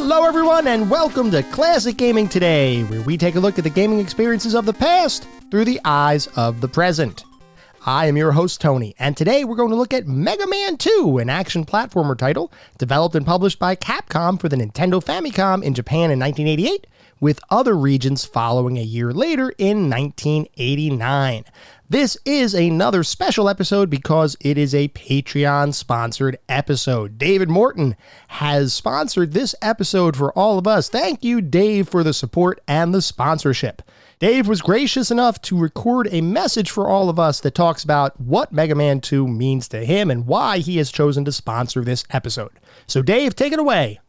Hello everyone and welcome to Classic Gaming Today, where we take a look at the gaming experiences of the past through the eyes of the present. I am your host Tony, and today we're going to look at Mega Man 2, an action platformer title developed and published by Capcom for the Nintendo Famicom in Japan in 1988, with other regions following a year later in 1989. This is another special episode because it is a Patreon-sponsored episode. David Morton has sponsored this episode for all of us. Thank you, Dave, for the support and the sponsorship. Dave was gracious enough to record a message for all of us that talks about what Mega Man 2 means to him and why he has chosen to sponsor this episode. So, Dave, take it away.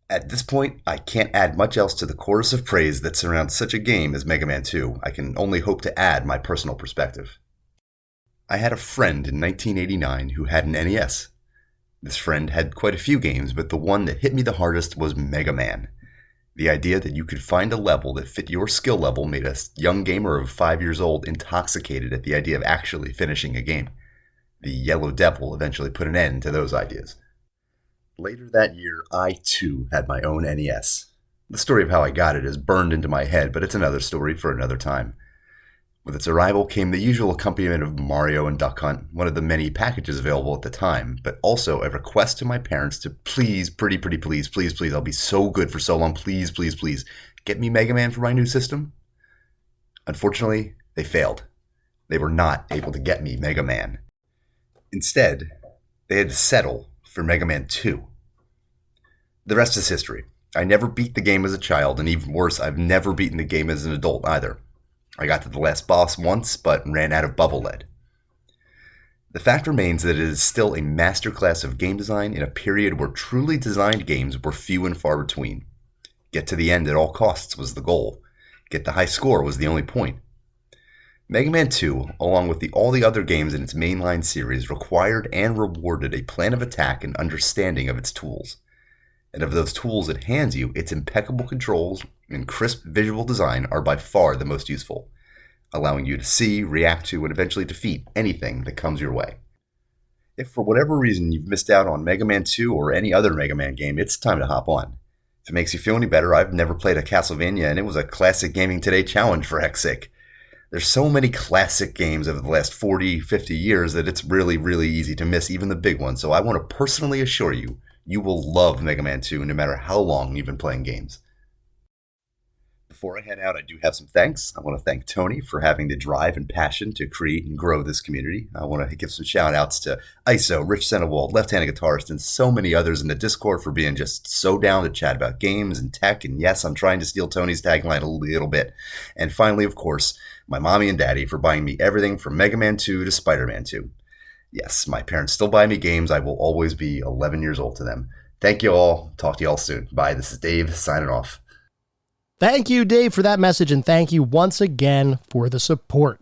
At this point, I can't add much else to the chorus of praise that surrounds such a game as Mega Man 2. I can only hope to add my personal perspective. I had a friend in 1989 who had an NES. This friend had quite a few games, but the one that hit me the hardest was Mega Man. The idea that you could find a level that fit your skill level made a young gamer of 5 years old intoxicated at the idea of actually finishing a game. The Yellow Devil eventually put an end to those ideas. Later that year, I too had my own NES. The story of how I got it is burned into my head, but it's another story for another time. With its arrival came the usual accompaniment of Mario and Duck Hunt, one of the many packages available at the time, but also a request to my parents to please, please, I'll be so good for so long, please, get me Mega Man for my new system. Unfortunately, they failed. They were not able to get me Mega Man. Instead, they had to settle for Mega Man 2. The rest is history. I never beat the game as a child, and even worse, I've never beaten the game as an adult either. I got to the last boss once, but ran out of bubble lead. The fact remains that it is still a masterclass of game design in a period where truly designed games were few and far between. Get to the end at all costs was the goal. Get the high score was the only point. Mega Man 2, along with all the other games in its mainline series, required and rewarded a plan of attack and understanding of its tools. And of those tools it hands you, its impeccable controls and crisp visual design are by far the most useful, allowing you to see, react to, and eventually defeat anything that comes your way. If for whatever reason you've missed out on Mega Man 2 or any other Mega Man game, it's time to hop on. If it makes you feel any better, I've never played a Castlevania, and it was a Classic Gaming Today challenge for heck's sake. There's so many classic games over the last 40, 50 years that it's really, really easy to miss even the big ones. So I want to personally assure you, you will love Mega Man 2 no matter how long you've been playing games. Before I head out, I do have some thanks. I want to thank Tony for having the drive and passion to create and grow this community. I want to give some shout outs to ISO, Rich Senewald, Left-Handed Guitarist, and so many others in the Discord for being just so down to chat about games and tech. And yes, I'm trying to steal Tony's tagline a little bit. And finally, of course, my mommy and daddy for buying me everything from Mega Man 2 to Spider-Man 2. Yes, my parents still buy me games. I will always be 11 years old to them. Thank you all. Talk to you all soon. Bye. This is Dave signing off. Thank you, Dave, for that message, and thank you once again for the support.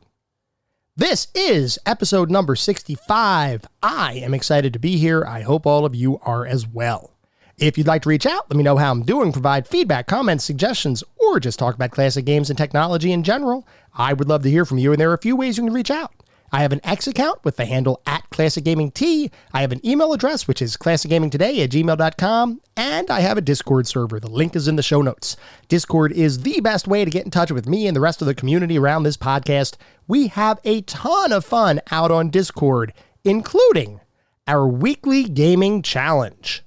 This is episode number 65. I am excited to be here. I hope all of you are as well. If you'd like to reach out, let me know how I'm doing, provide feedback, comments, suggestions, or just talk about classic games and technology in general. I would love to hear from you, and there are a few ways you can reach out. I have an X account with the handle @ClassicGamingT. I have an email address, which is classicgamingtoday@gmail.com, and I have a Discord server. The link is in the show notes. Discord is the best way to get in touch with me and the rest of the community around this podcast. We have a ton of fun out on Discord, including our weekly gaming challenge.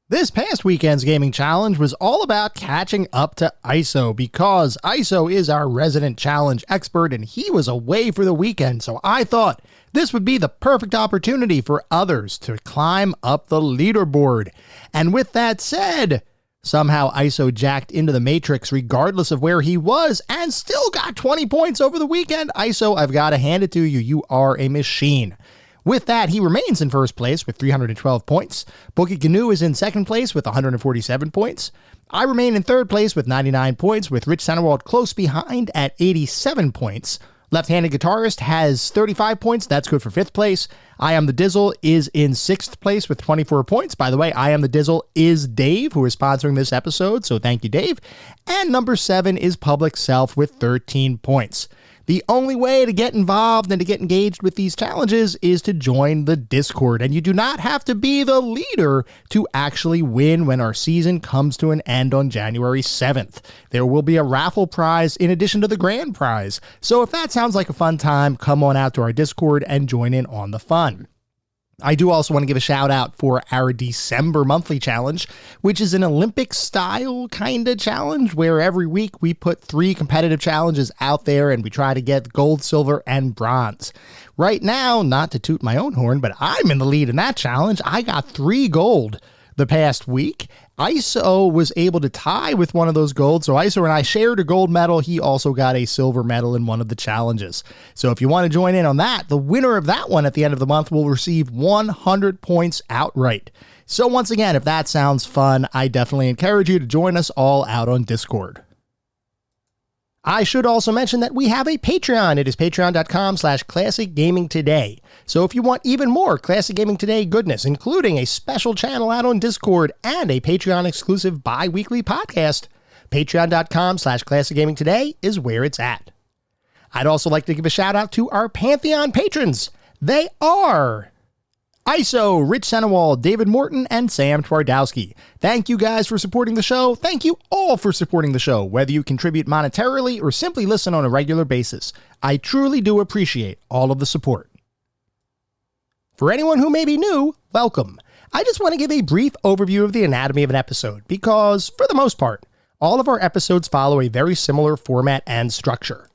This past weekend's gaming challenge was all about catching up to ISO because ISO is our resident challenge expert and he was away for the weekend, so I thought this would be the perfect opportunity for others to climb up the leaderboard. And with that said, somehow ISO jacked into the matrix regardless of where he was and still got 20 points over the weekend. ISO, I've got to hand it to you. You are a machine. With that, he remains in first place with 312 points. Bookie Canoe is in second place with 147 points. I remain in third place with 99 points, with Rich Senewald close behind at 87 points. Left-Handed Guitarist has 35 points. That's good for fifth place. I Am the Dizzle is in sixth place with 24 points. By the way, I Am the Dizzle is Dave, who is sponsoring this episode, so thank you, Dave. And number 7 is Public Self with 13 points. The only way to get involved and to get engaged with these challenges is to join the Discord, and you do not have to be the leader to actually win when our season comes to an end on January 7th. There will be a raffle prize in addition to the grand prize, so if that sounds like a fun time, come on out to our Discord and join in on the fun. I do also want to give a shout out for our December monthly challenge, which is an Olympic style kind of challenge where every week we put 3 competitive challenges out there and we try to get gold, silver, and bronze. Right now, not to toot my own horn, but I'm in the lead in that challenge. I got 3 gold the past week. ISO was able to tie with one of those golds, so ISO and I shared a gold medal. He also got a silver medal in one of the challenges. So if you want to join in on that, the winner of that one at the end of the month will receive 100 points outright. So once again, if that sounds fun, I definitely encourage you to join us all out on Discord. I should also mention that we have a Patreon. It is patreon.com/classicgamingtoday. So if you want even more Classic Gaming Today goodness, including a special channel out on Discord and a Patreon exclusive bi-weekly podcast, patreon.com/classicgamingtoday is where it's at. I'd also like to give a shout out to our Pantheon patrons. They are ISO, Rich Senewald, David Morton, and Sam Twardowski. Thank you guys for supporting the show. Thank you all for supporting the show, whether you contribute monetarily or simply listen on a regular basis. I truly do appreciate all of the support. For anyone who may be new, welcome. I just want to give a brief overview of the anatomy of an episode because, for the most part, all of our episodes follow a very similar format and structure.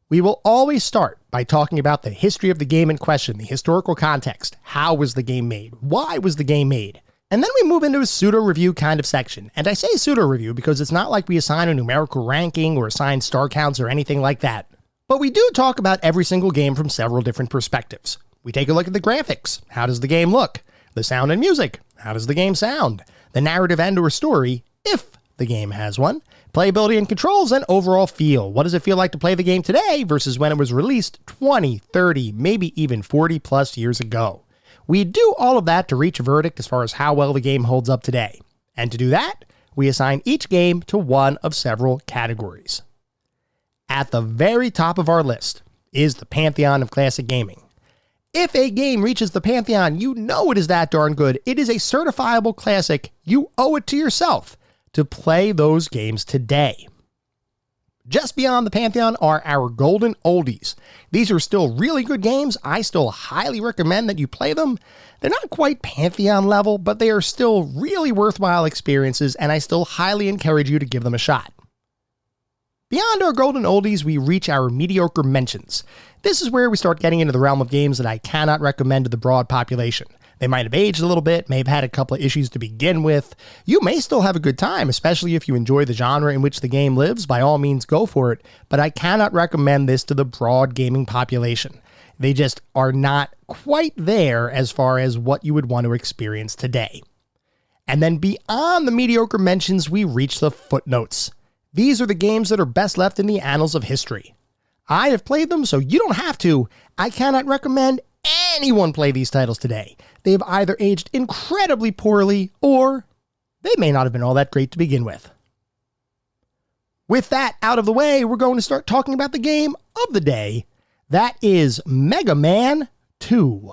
We will always start by talking about the history of the game in question, the historical context. How was the game made? Why was the game made? And then we move into a pseudo-review kind of section. And I say pseudo-review because it's not like we assign a numerical ranking or assign star counts or anything like that. But we do talk about every single game from several different perspectives. We take a look at the graphics. How does the game look? The sound and music. How does the game sound? The narrative and or story, if the game has one. Playability and controls, and overall feel. What does it feel like to play the game today versus when it was released 20, 30, maybe even 40 plus years ago? We do all of that to reach a verdict as far as how well the game holds up today. And to do that, we assign each game to one of several categories. At the very top of our list is the Pantheon of Classic Gaming. If a game reaches the Pantheon, you know it is that darn good. It is a certifiable classic. You owe it to yourself to play those games today. Just beyond the Pantheon are our golden oldies. These are still really good games. I still highly recommend that you play them. They're not quite Pantheon level, but they are still really worthwhile experiences, and I still highly encourage you to give them a shot. Beyond our golden oldies, we reach our mediocre mentions. This is where we start getting into the realm of games that I cannot recommend to the broad population. They might have aged a little bit, may have had a couple of issues to begin with. You may still have a good time, especially if you enjoy the genre in which the game lives. By all means, go for it. But I cannot recommend this to the broad gaming population. They just are not quite there as far as what you would want to experience today. And then beyond the mediocre mentions, we reach the footnotes. These are the games that are best left in the annals of history. I have played them, so you don't have to. I cannot recommend anyone play these titles today. They've either aged incredibly poorly, or they may not have been all that great to begin with. With that out of the way, we're going to start talking about the game of the day. That is Mega Man 2.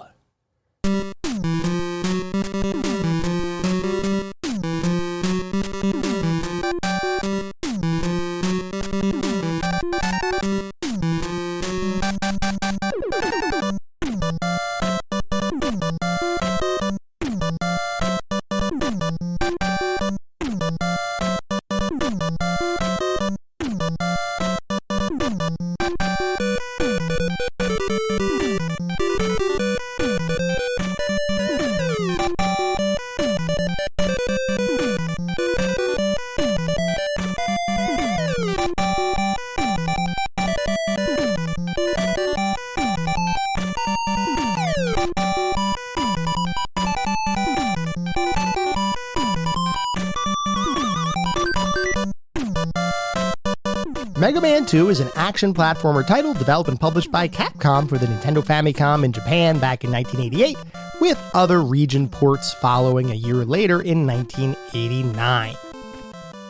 Mega Man 2 is an action platformer title developed and published by Capcom for the Nintendo Famicom in Japan back in 1988, with other region ports following a year later in 1989.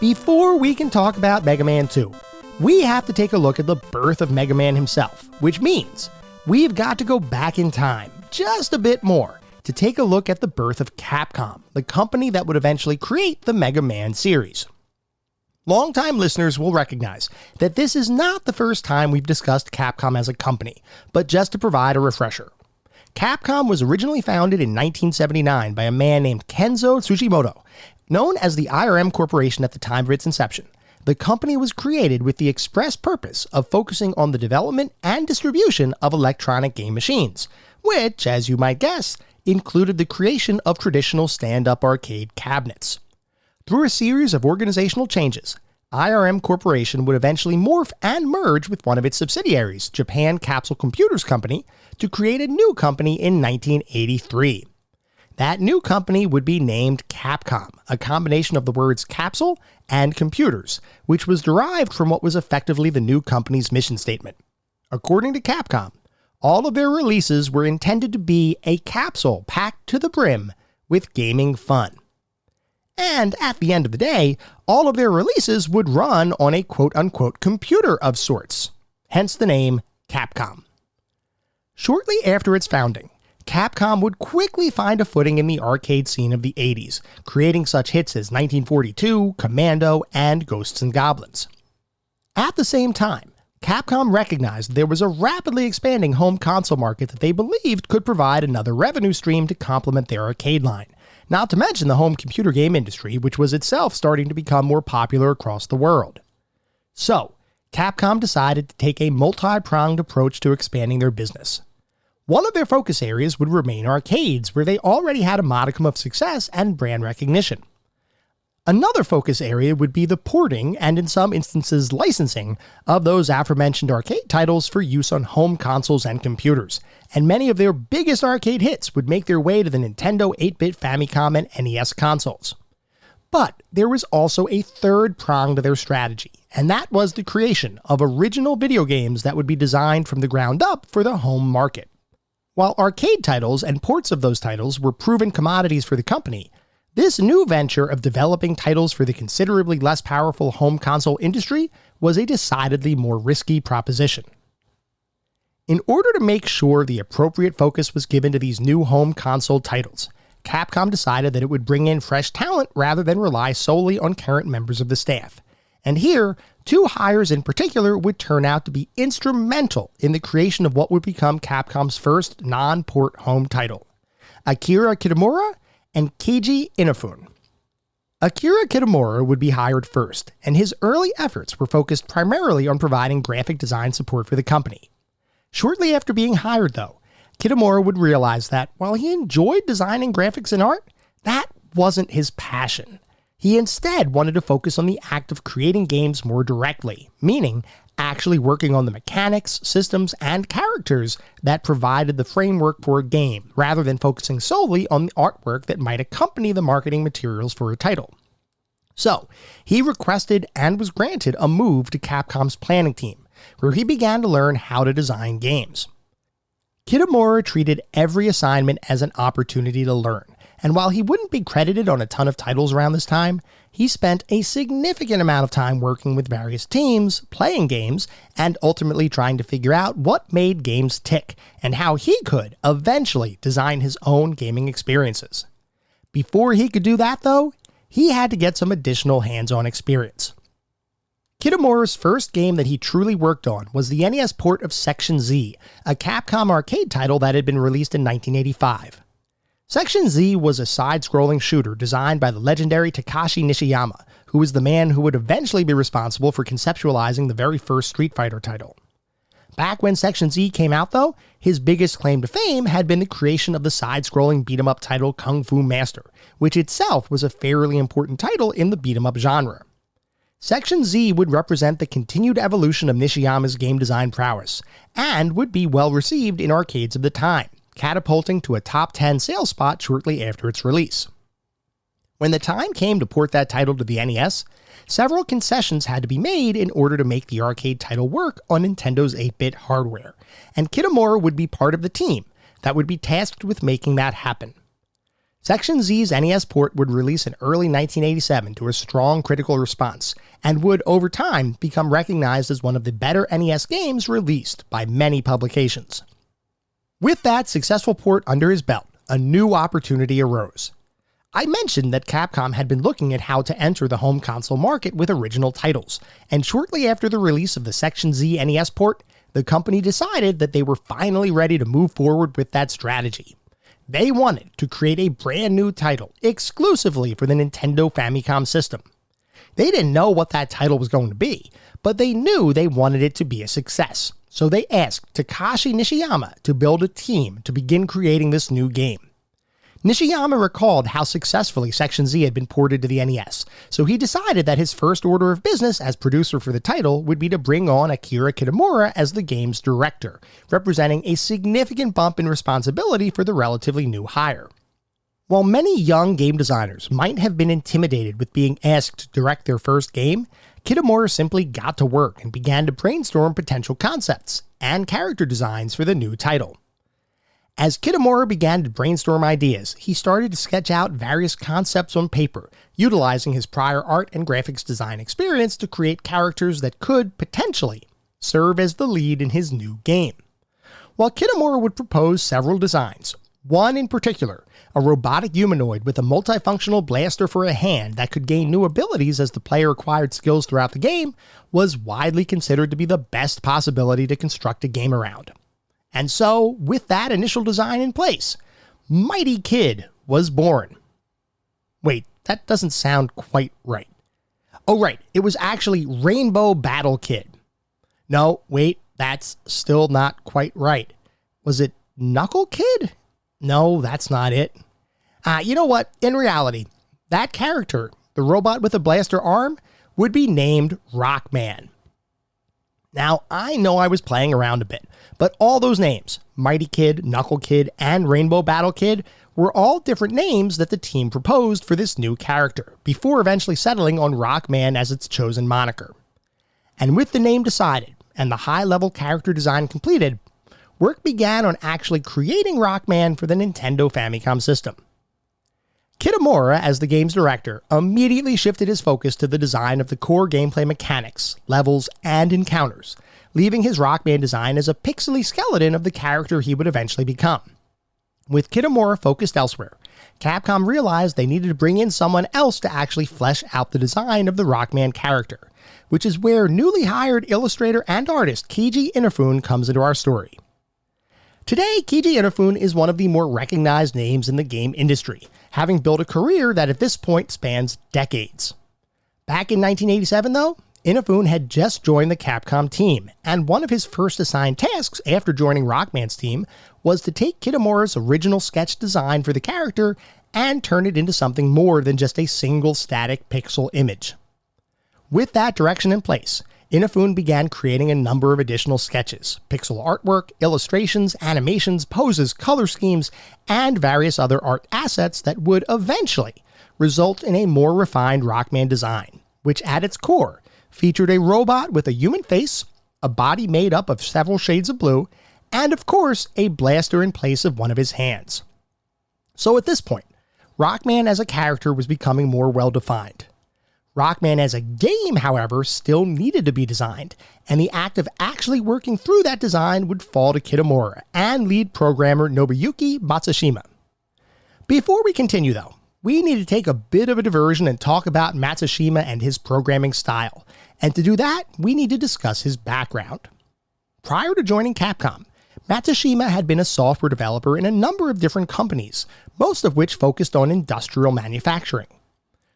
Before we can talk about Mega Man 2, we have to take a look at the birth of Mega Man himself, which means we've got to go back in time just a bit more to take a look at the birth of Capcom, the company that would eventually create the Mega Man series. Longtime listeners will recognize that this is not the first time we've discussed Capcom as a company, but just to provide a refresher. Capcom was originally founded in 1979 by a man named Kenzo Tsujimoto, known as the IRM Corporation at the time of its inception. The company was created with the express purpose of focusing on the development and distribution of electronic game machines, which, as you might guess, included the creation of traditional stand-up arcade cabinets. Through a series of organizational changes, IRM Corporation would eventually morph and merge with one of its subsidiaries, Japan Capsule Computers Company, to create a new company in 1983. That new company would be named Capcom, a combination of the words capsule and computers, which was derived from what was effectively the new company's mission statement. According to Capcom, all of their releases were intended to be a capsule packed to the brim with gaming fun. And at the end of the day, all of their releases would run on a quote-unquote computer of sorts, hence the name Capcom. Shortly after its founding, Capcom would quickly find a footing in the arcade scene of the 80s, creating such hits as 1942, Commando, and Ghosts and Goblins. At the same time, Capcom recognized there was a rapidly expanding home console market that they believed could provide another revenue stream to complement their arcade line. Not to mention the home computer game industry, which was itself starting to become more popular across the world. So, Capcom decided to take a multi-pronged approach to expanding their business. One of their focus areas would remain arcades, where they already had a modicum of success and brand recognition. Another focus area would be the porting, and in some instances licensing, of those aforementioned arcade titles for use on home consoles and computers, and many of their biggest arcade hits would make their way to the Nintendo 8-bit Famicom and NES consoles. But there was also a third prong to their strategy, and that was the creation of original video games that would be designed from the ground up for the home market. While arcade titles and ports of those titles were proven commodities for the company, this new venture of developing titles for the considerably less powerful home console industry was a decidedly more risky proposition. In order to make sure the appropriate focus was given to these new home console titles, Capcom decided that it would bring in fresh talent rather than rely solely on current members of the staff. And here, two hires in particular would turn out to be instrumental in the creation of what would become Capcom's first non-port home title: Akira Kitamura and Keiji Inafune. Akira Kitamura would be hired first, and his early efforts were focused primarily on providing graphic design support for the company. Shortly after being hired, though, Kitamura would realize that while he enjoyed designing graphics and art, that wasn't his passion. He instead wanted to focus on the act of creating games more directly, meaning actually working on the mechanics, systems, and characters that provided the framework for a game, rather than focusing solely on the artwork that might accompany the marketing materials for a title. So, he requested and was granted a move to Capcom's planning team, where he began to learn how to design games. Kitamura treated every assignment as an opportunity to learn, and while he wouldn't be credited on a ton of titles around this time, he spent a significant amount of time working with various teams, playing games, and ultimately trying to figure out what made games tick, and how he could eventually design his own gaming experiences. Before he could do that, though, he had to get some additional hands-on experience. Kitamura's first game that he truly worked on was the NES port of Section Z, a Capcom arcade title that had been released in 1985. Section Z was a side-scrolling shooter designed by the legendary Takashi Nishiyama, who was the man who would eventually be responsible for conceptualizing the very first Street Fighter title. Back when Section Z came out, though, his biggest claim to fame had been the creation of the side-scrolling beat-em-up title Kung Fu Master, which itself was a fairly important title in the beat-em-up genre. Section Z would represent the continued evolution of Nishiyama's game design prowess, and would be well received in arcades of the time, catapulting to a top 10 sales spot shortly after its release. When the time came to port that title to the NES, several concessions had to be made in order to make the arcade title work on Nintendo's 8-bit hardware, and Kitamura would be part of the team that would be tasked with making that happen. Section Z's NES port would release in early 1987 to a strong critical response, and would over time become recognized as one of the better NES games released by many publications. With that successful port under his belt, a new opportunity arose. I mentioned that Capcom had been looking at how to enter the home console market with original titles, and shortly after the release of the Section Z NES port, the company decided that they were finally ready to move forward with that strategy. They wanted to create a brand new title exclusively for the Nintendo Famicom system. They didn't know what that title was going to be, but they knew they wanted it to be a success. So they asked Takashi Nishiyama to build a team to begin creating this new game. Nishiyama recalled how successfully Section Z had been ported to the NES, so he decided that his first order of business as producer for the title would be to bring on Akira Kitamura as the game's director, representing a significant bump in responsibility for the relatively new hire. While many young game designers might have been intimidated with being asked to direct their first game, Kitamura simply got to work and began to brainstorm potential concepts and character designs for the new title. As Kitamura began to brainstorm ideas, he started to sketch out various concepts on paper, utilizing his prior art and graphics design experience to create characters that could, potentially, serve as the lead in his new game. While Kitamura would propose several designs, one in particular, a robotic humanoid with a multifunctional blaster for a hand that could gain new abilities as the player acquired skills throughout the game, was widely considered to be the best possibility to construct a game around. And so, with that initial design in place, Mighty Kid was born. Wait, that doesn't sound quite right. Oh right, it was actually Rainbow Battle Kid. No, wait, that's still not quite right. Was it Knuckle Kid? No, that's not it. You know what? In reality, that character, the robot with a blaster arm, would be named Rockman. Now, I know I was playing around a bit, but all those names, Mighty Kid, Knuckle Kid, and Rainbow Battle Kid, were all different names that the team proposed for this new character, before eventually settling on Rockman as its chosen moniker. And with the name decided, and the high-level character design completed, work began on actually creating Rockman for the Nintendo Famicom system. Kitamura, as the game's director, immediately shifted his focus to the design of the core gameplay mechanics, levels, and encounters, leaving his Rockman design as a pixely skeleton of the character he would eventually become. With Kitamura focused elsewhere, Capcom realized they needed to bring in someone else to actually flesh out the design of the Rockman character, which is where newly hired illustrator and artist Keiji Inafune comes into our story. Today, Keiji Inafune is one of the more recognized names in the game industry, having built a career that at this point spans decades. Back in 1987, though, Inafune had just joined the Capcom team, and one of his first assigned tasks after joining Rockman's team was to take Kitamura's original sketch design for the character and turn it into something more than just a single static pixel image. With that direction in place, Inafune began creating a number of additional sketches, pixel artwork, illustrations, animations, poses, color schemes, and various other art assets that would eventually result in a more refined Rockman design, which at its core featured a robot with a human face, a body made up of several shades of blue, and of course a blaster in place of one of his hands. So at this point, Rockman as a character was becoming more well-defined. Rockman as a game, however, still needed to be designed, and the act of actually working through that design would fall to Kitamura and lead programmer Nobuyuki Matsushima. Before we continue though, we need to take a bit of a diversion and talk about Matsushima and his programming style, and to do that, we need to discuss his background. Prior to joining Capcom, Matsushima had been a software developer in a number of different companies, most of which focused on industrial manufacturing.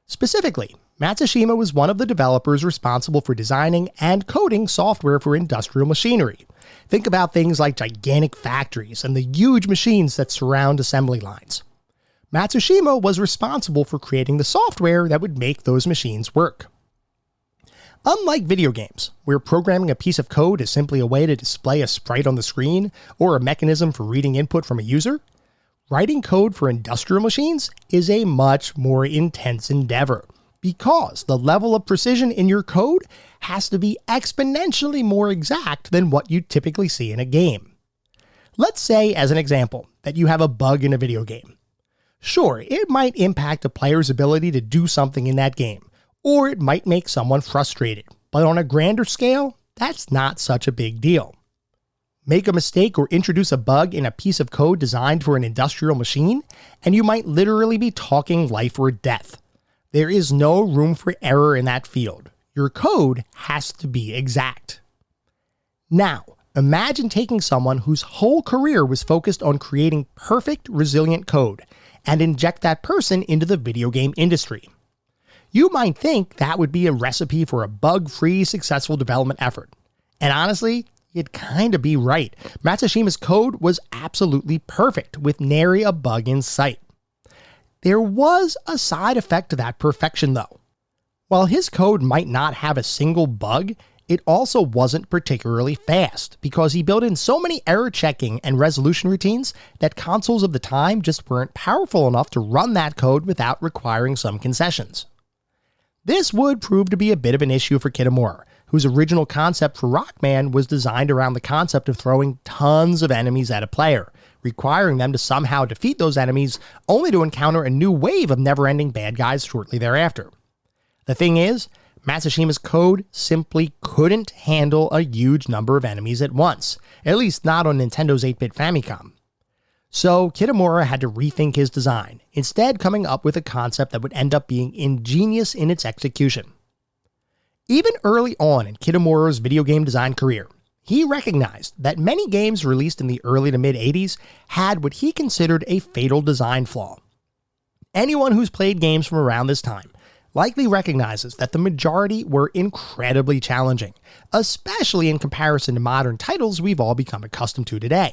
Specifically, Matsushima was one of the developers responsible for designing and coding software for industrial machinery. Think about things like gigantic factories and the huge machines that surround assembly lines. Matsushima was responsible for creating the software that would make those machines work. Unlike video games, where programming a piece of code is simply a way to display a sprite on the screen or a mechanism for reading input from a user, writing code for industrial machines is a much more intense endeavor, because the level of precision in your code has to be exponentially more exact than what you typically see in a game. Let's say, as an example, that you have a bug in a video game. Sure, it might impact a player's ability to do something in that game, or it might make someone frustrated, but on a grander scale, that's not such a big deal. Make a mistake or introduce a bug in a piece of code designed for an industrial machine, and you might literally be talking life or death. There is no room for error in that field. Your code has to be exact. Now, imagine taking someone whose whole career was focused on creating perfect, resilient code, and inject that person into the video game industry. You might think that would be a recipe for a bug-free, successful development effort. And honestly, you'd kind of be right. Matsushima's code was absolutely perfect, with nary a bug in sight. There was a side effect to that perfection, though. While his code might not have a single bug, it also wasn't particularly fast, because he built in so many error checking and resolution routines that consoles of the time just weren't powerful enough to run that code without requiring some concessions. This would prove to be a bit of an issue for Kitamura, whose original concept for Rockman was designed around the concept of throwing tons of enemies at a player, requiring them to somehow defeat those enemies only to encounter a new wave of never-ending bad guys shortly thereafter. The thing is, Matsushima's code simply couldn't handle a huge number of enemies at once, at least not on Nintendo's 8-bit Famicom. So Kitamura had to rethink his design, instead coming up with a concept that would end up being ingenious in its execution. Even early on in Kitamura's video game design career, he recognized that many games released in the early to mid-80s had what he considered a fatal design flaw. Anyone who's played games from around this time likely recognizes that the majority were incredibly challenging, especially in comparison to modern titles we've all become accustomed to today.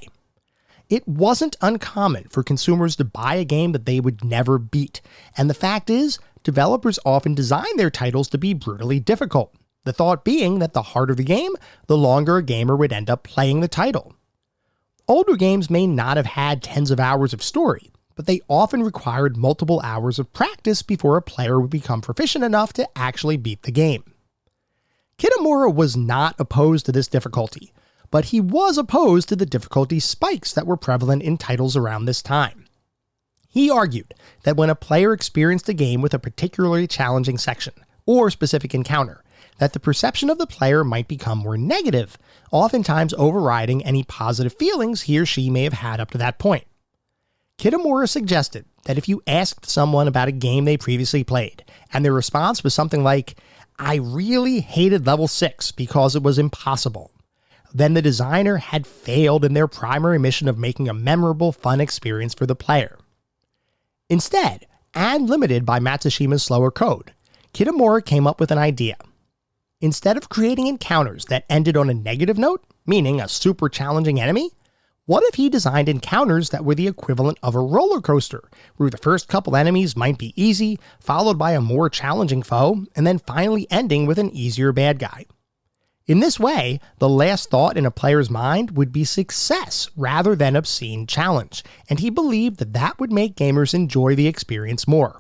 It wasn't uncommon for consumers to buy a game that they would never beat, and the fact is, developers often design their titles to be brutally difficult, the thought being that the harder the game, the longer a gamer would end up playing the title. Older games may not have had tens of hours of story, but they often required multiple hours of practice before a player would become proficient enough to actually beat the game. Kitamura was not opposed to this difficulty, but he was opposed to the difficulty spikes that were prevalent in titles around this time. He argued that when a player experienced a game with a particularly challenging section, or specific encounter, that the perception of the player might become more negative, oftentimes overriding any positive feelings he or she may have had up to that point. Kitamura suggested that if you asked someone about a game they previously played, and their response was something like, "I really hated level 6 because it was impossible," then the designer had failed in their primary mission of making a memorable, fun experience for the player. Instead, and limited by Matsushima's slower code, Kitamura came up with an idea. Instead of creating encounters that ended on a negative note, meaning a super challenging enemy, what if he designed encounters that were the equivalent of a roller coaster, where the first couple enemies might be easy, followed by a more challenging foe, and then finally ending with an easier bad guy? In this way, the last thought in a player's mind would be success rather than obscene challenge, and he believed that that would make gamers enjoy the experience more.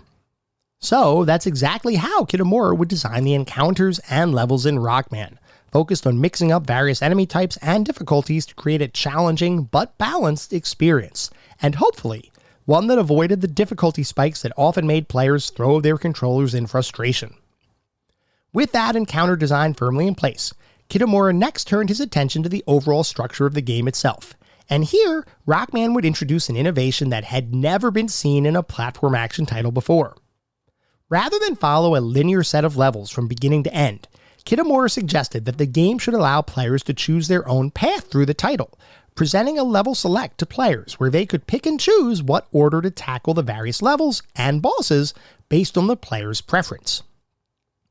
So that's exactly how Kitamura would design the encounters and levels in Rockman, focused on mixing up various enemy types and difficulties to create a challenging but balanced experience, and hopefully, one that avoided the difficulty spikes that often made players throw their controllers in frustration. With that encounter design firmly in place, Kitamura next turned his attention to the overall structure of the game itself, and here, Rockman would introduce an innovation that had never been seen in a platform action title before. Rather than follow a linear set of levels from beginning to end, Kitamura suggested that the game should allow players to choose their own path through the title, presenting a level select to players where they could pick and choose what order to tackle the various levels and bosses based on the player's preference.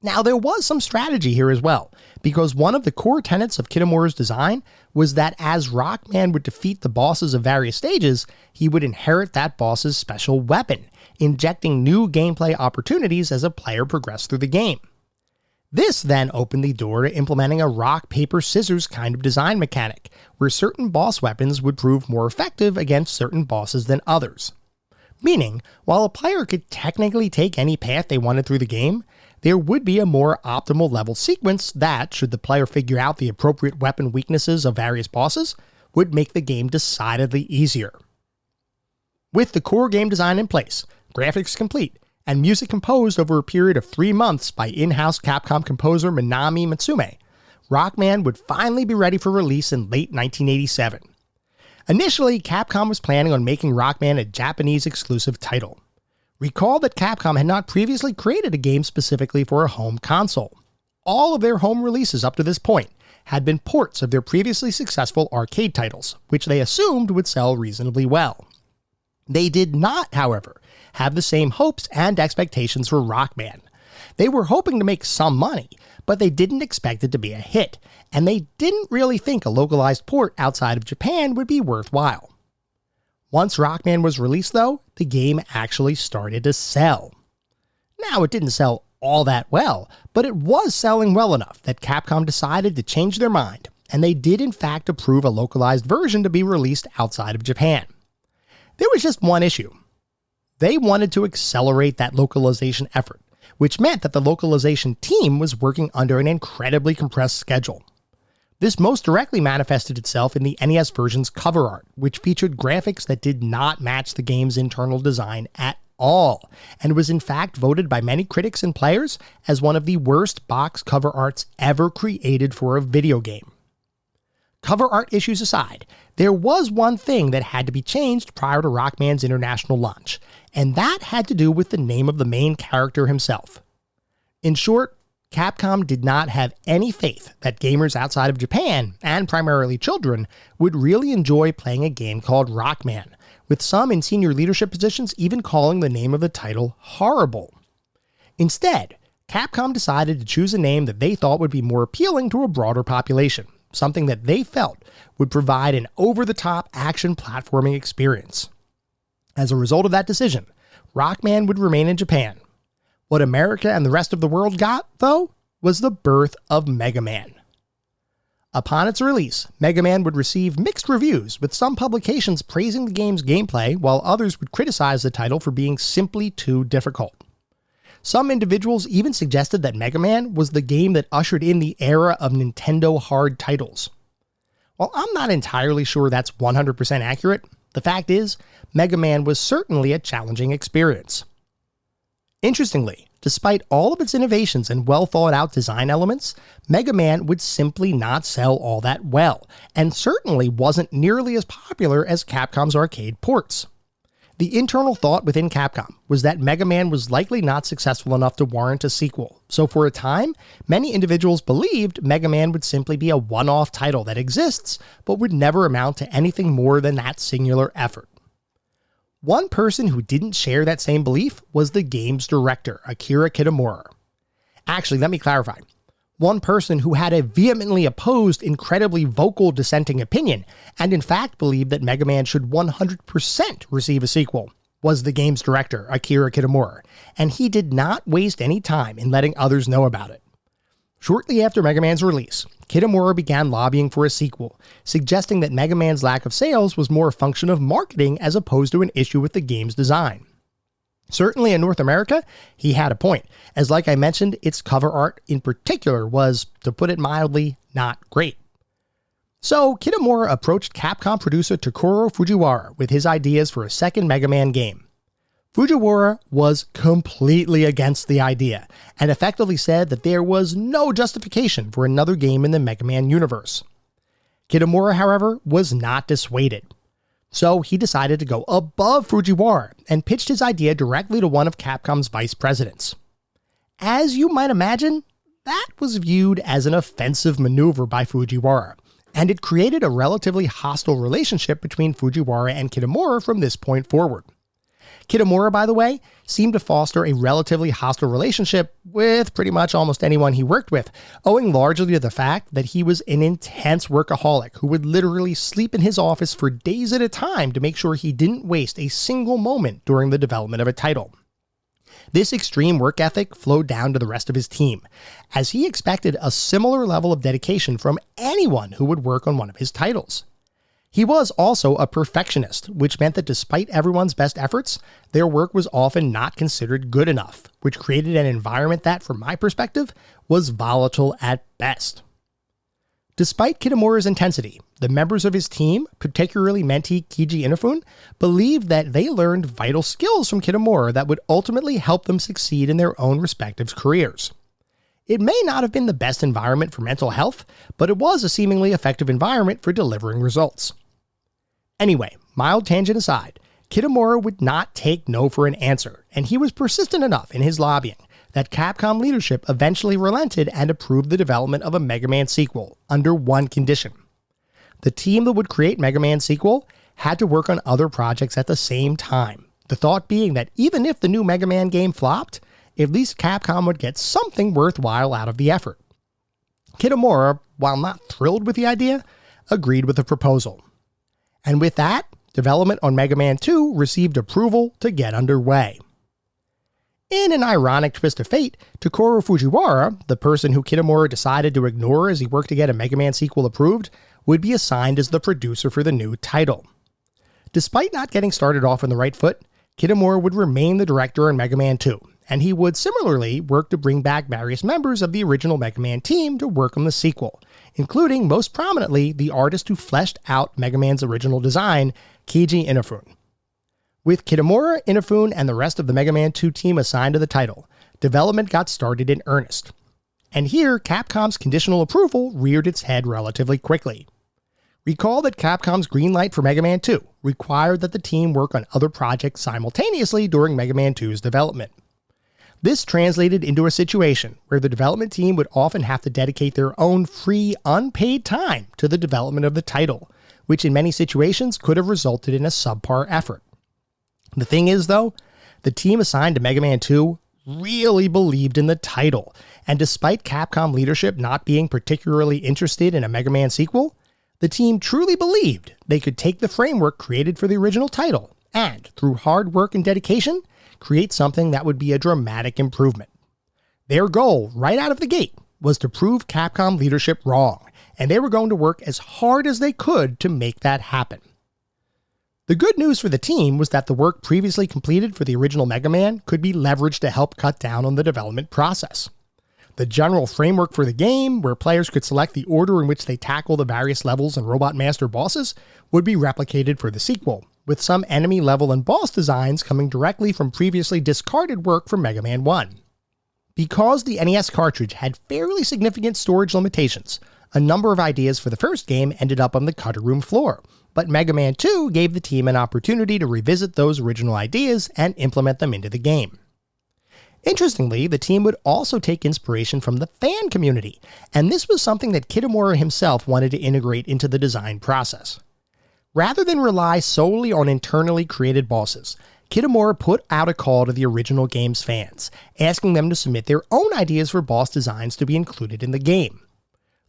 Now, there was some strategy here as well, because one of the core tenets of Kitamura's design was that as Rockman would defeat the bosses of various stages, he would inherit that boss's special weapon, injecting new gameplay opportunities as a player progressed through the game. This then opened the door to implementing a rock, paper, scissors kind of design mechanic, where certain boss weapons would prove more effective against certain bosses than others. Meaning, while a player could technically take any path they wanted through the game, there would be a more optimal level sequence that, should the player figure out the appropriate weapon weaknesses of various bosses, would make the game decidedly easier. With the core game design in place, graphics complete, and music composed over a period of 3 months by in-house Capcom composer Minami Matsume, Rockman would finally be ready for release in late 1987. Initially, Capcom was planning on making Rockman a Japanese exclusive title. Recall that Capcom had not previously created a game specifically for a home console. All of their home releases up to this point had been ports of their previously successful arcade titles, which they assumed would sell reasonably well. They did not, however, have the same hopes and expectations for Rockman. They were hoping to make some money, but they didn't expect it to be a hit, and they didn't really think a localized port outside of Japan would be worthwhile. Once Rockman was released, though, the game actually started to sell. Now, it didn't sell all that well, but it was selling well enough that Capcom decided to change their mind, and they did in fact approve a localized version to be released outside of Japan. There was just one issue. They wanted to accelerate that localization effort, which meant that the localization team was working under an incredibly compressed schedule. This most directly manifested itself in the NES version's cover art, which featured graphics that did not match the game's internal design at all, and was in fact voted by many critics and players as one of the worst box cover arts ever created for a video game. Cover art issues aside, there was one thing that had to be changed prior to Rockman's international launch, and that had to do with the name of the main character himself. In short, Capcom did not have any faith that gamers outside of Japan, and primarily children, would really enjoy playing a game called Rockman, with some in senior leadership positions even calling the name of the title horrible. Instead, Capcom decided to choose a name that they thought would be more appealing to a broader population, something that they felt would provide an over-the-top action platforming experience. As a result of that decision, Rockman would remain in Japan. What America and the rest of the world got, though, was the birth of Mega Man. Upon its release, Mega Man would receive mixed reviews, with some publications praising the game's gameplay while others would criticize the title for being simply too difficult. Some individuals even suggested that Mega Man was the game that ushered in the era of Nintendo hard titles. While I'm not entirely sure that's 100% accurate, the fact is, Mega Man was certainly a challenging experience. Interestingly, despite all of its innovations and well-thought-out design elements, Mega Man would simply not sell all that well, and certainly wasn't nearly as popular as Capcom's arcade ports. The internal thought within Capcom was that Mega Man was likely not successful enough to warrant a sequel, so for a time, many individuals believed Mega Man would simply be a one-off title that exists, but would never amount to anything more than that singular effort. One person who didn't share that same belief was the game's director, Akira Kitamura. Actually, let me clarify. One person who had a vehemently opposed, incredibly vocal dissenting opinion, and in fact believed that Mega Man should 100% receive a sequel, was the game's director, Akira Kitamura, and he did not waste any time in letting others know about it. Shortly after Mega Man's release, Kitamura began lobbying for a sequel, suggesting that Mega Man's lack of sales was more a function of marketing as opposed to an issue with the game's design. Certainly in North America, he had a point, as like I mentioned, its cover art in particular was, to put it mildly, not great. So Kitamura approached Capcom producer Takuro Fujiwara with his ideas for a second Mega Man game. Fujiwara was completely against the idea, and effectively said that there was no justification for another game in the Mega Man universe. Kitamura, however, was not dissuaded. So he decided to go above Fujiwara and pitched his idea directly to one of Capcom's vice presidents. As you might imagine, that was viewed as an offensive maneuver by Fujiwara, and it created a relatively hostile relationship between Fujiwara and Kitamura from this point forward. Kitamura, by the way, seemed to foster a relatively hostile relationship with pretty much almost anyone he worked with, owing largely to the fact that he was an intense workaholic who would literally sleep in his office for days at a time to make sure he didn't waste a single moment during the development of a title. This extreme work ethic flowed down to the rest of his team, as he expected a similar level of dedication from anyone who would work on one of his titles. He was also a perfectionist, which meant that despite everyone's best efforts, their work was often not considered good enough, which created an environment that, from my perspective, was volatile at best. Despite Kitamura's intensity, the members of his team, particularly mentee Keiji Inafune, believed that they learned vital skills from Kitamura that would ultimately help them succeed in their own respective careers. It may not have been the best environment for mental health, but it was a seemingly effective environment for delivering results. Anyway, mild tangent aside, Kitamura would not take no for an answer, and he was persistent enough in his lobbying that Capcom leadership eventually relented and approved the development of a Mega Man sequel, under one condition. The team that would create Mega Man sequel had to work on other projects at the same time, the thought being that even if the new Mega Man game flopped, at least Capcom would get something worthwhile out of the effort. Kitamura, while not thrilled with the idea, agreed with the proposal. And with that, development on Mega Man 2 received approval to get underway. In an ironic twist of fate, Takuro Fujiwara, the person who Kitamura decided to ignore as he worked to get a Mega Man sequel approved, would be assigned as the producer for the new title. Despite not getting started off on the right foot, Kitamura would remain the director on Mega Man 2, and he would similarly work to bring back various members of the original Mega Man team to work on the sequel, including most prominently the artist who fleshed out Mega Man's original design, Keiji Inafune. With Kitamura, Inafune, and the rest of the Mega Man 2 team assigned to the title, development got started in earnest. And here, Capcom's conditional approval reared its head relatively quickly. Recall that Capcom's green light for Mega Man 2 required that the team work on other projects simultaneously during Mega Man 2's development. This translated into a situation where the development team would often have to dedicate their own free, unpaid time to the development of the title, which in many situations could have resulted in a subpar effort. The thing is, though, the team assigned to Mega Man 2 really believed in the title, and despite Capcom leadership not being particularly interested in a Mega Man sequel, the team truly believed they could take the framework created for the original title and, through hard work and dedication, create something that would be a dramatic improvement. Their goal, right out of the gate, was to prove Capcom leadership wrong, and they were going to work as hard as they could to make that happen. The good news for the team was that the work previously completed for the original Mega Man could be leveraged to help cut down on the development process. The general framework for the game, where players could select the order in which they tackle the various levels and Robot Master bosses, would be replicated for the sequel, with some enemy level and boss designs coming directly from previously discarded work from Mega Man 1. Because the NES cartridge had fairly significant storage limitations, a number of ideas for the first game ended up on the cutting room floor, but Mega Man 2 gave the team an opportunity to revisit those original ideas and implement them into the game. Interestingly, the team would also take inspiration from the fan community, and this was something that Kitamura himself wanted to integrate into the design process. Rather than rely solely on internally created bosses, Kitamura put out a call to the original game's fans, asking them to submit their own ideas for boss designs to be included in the game.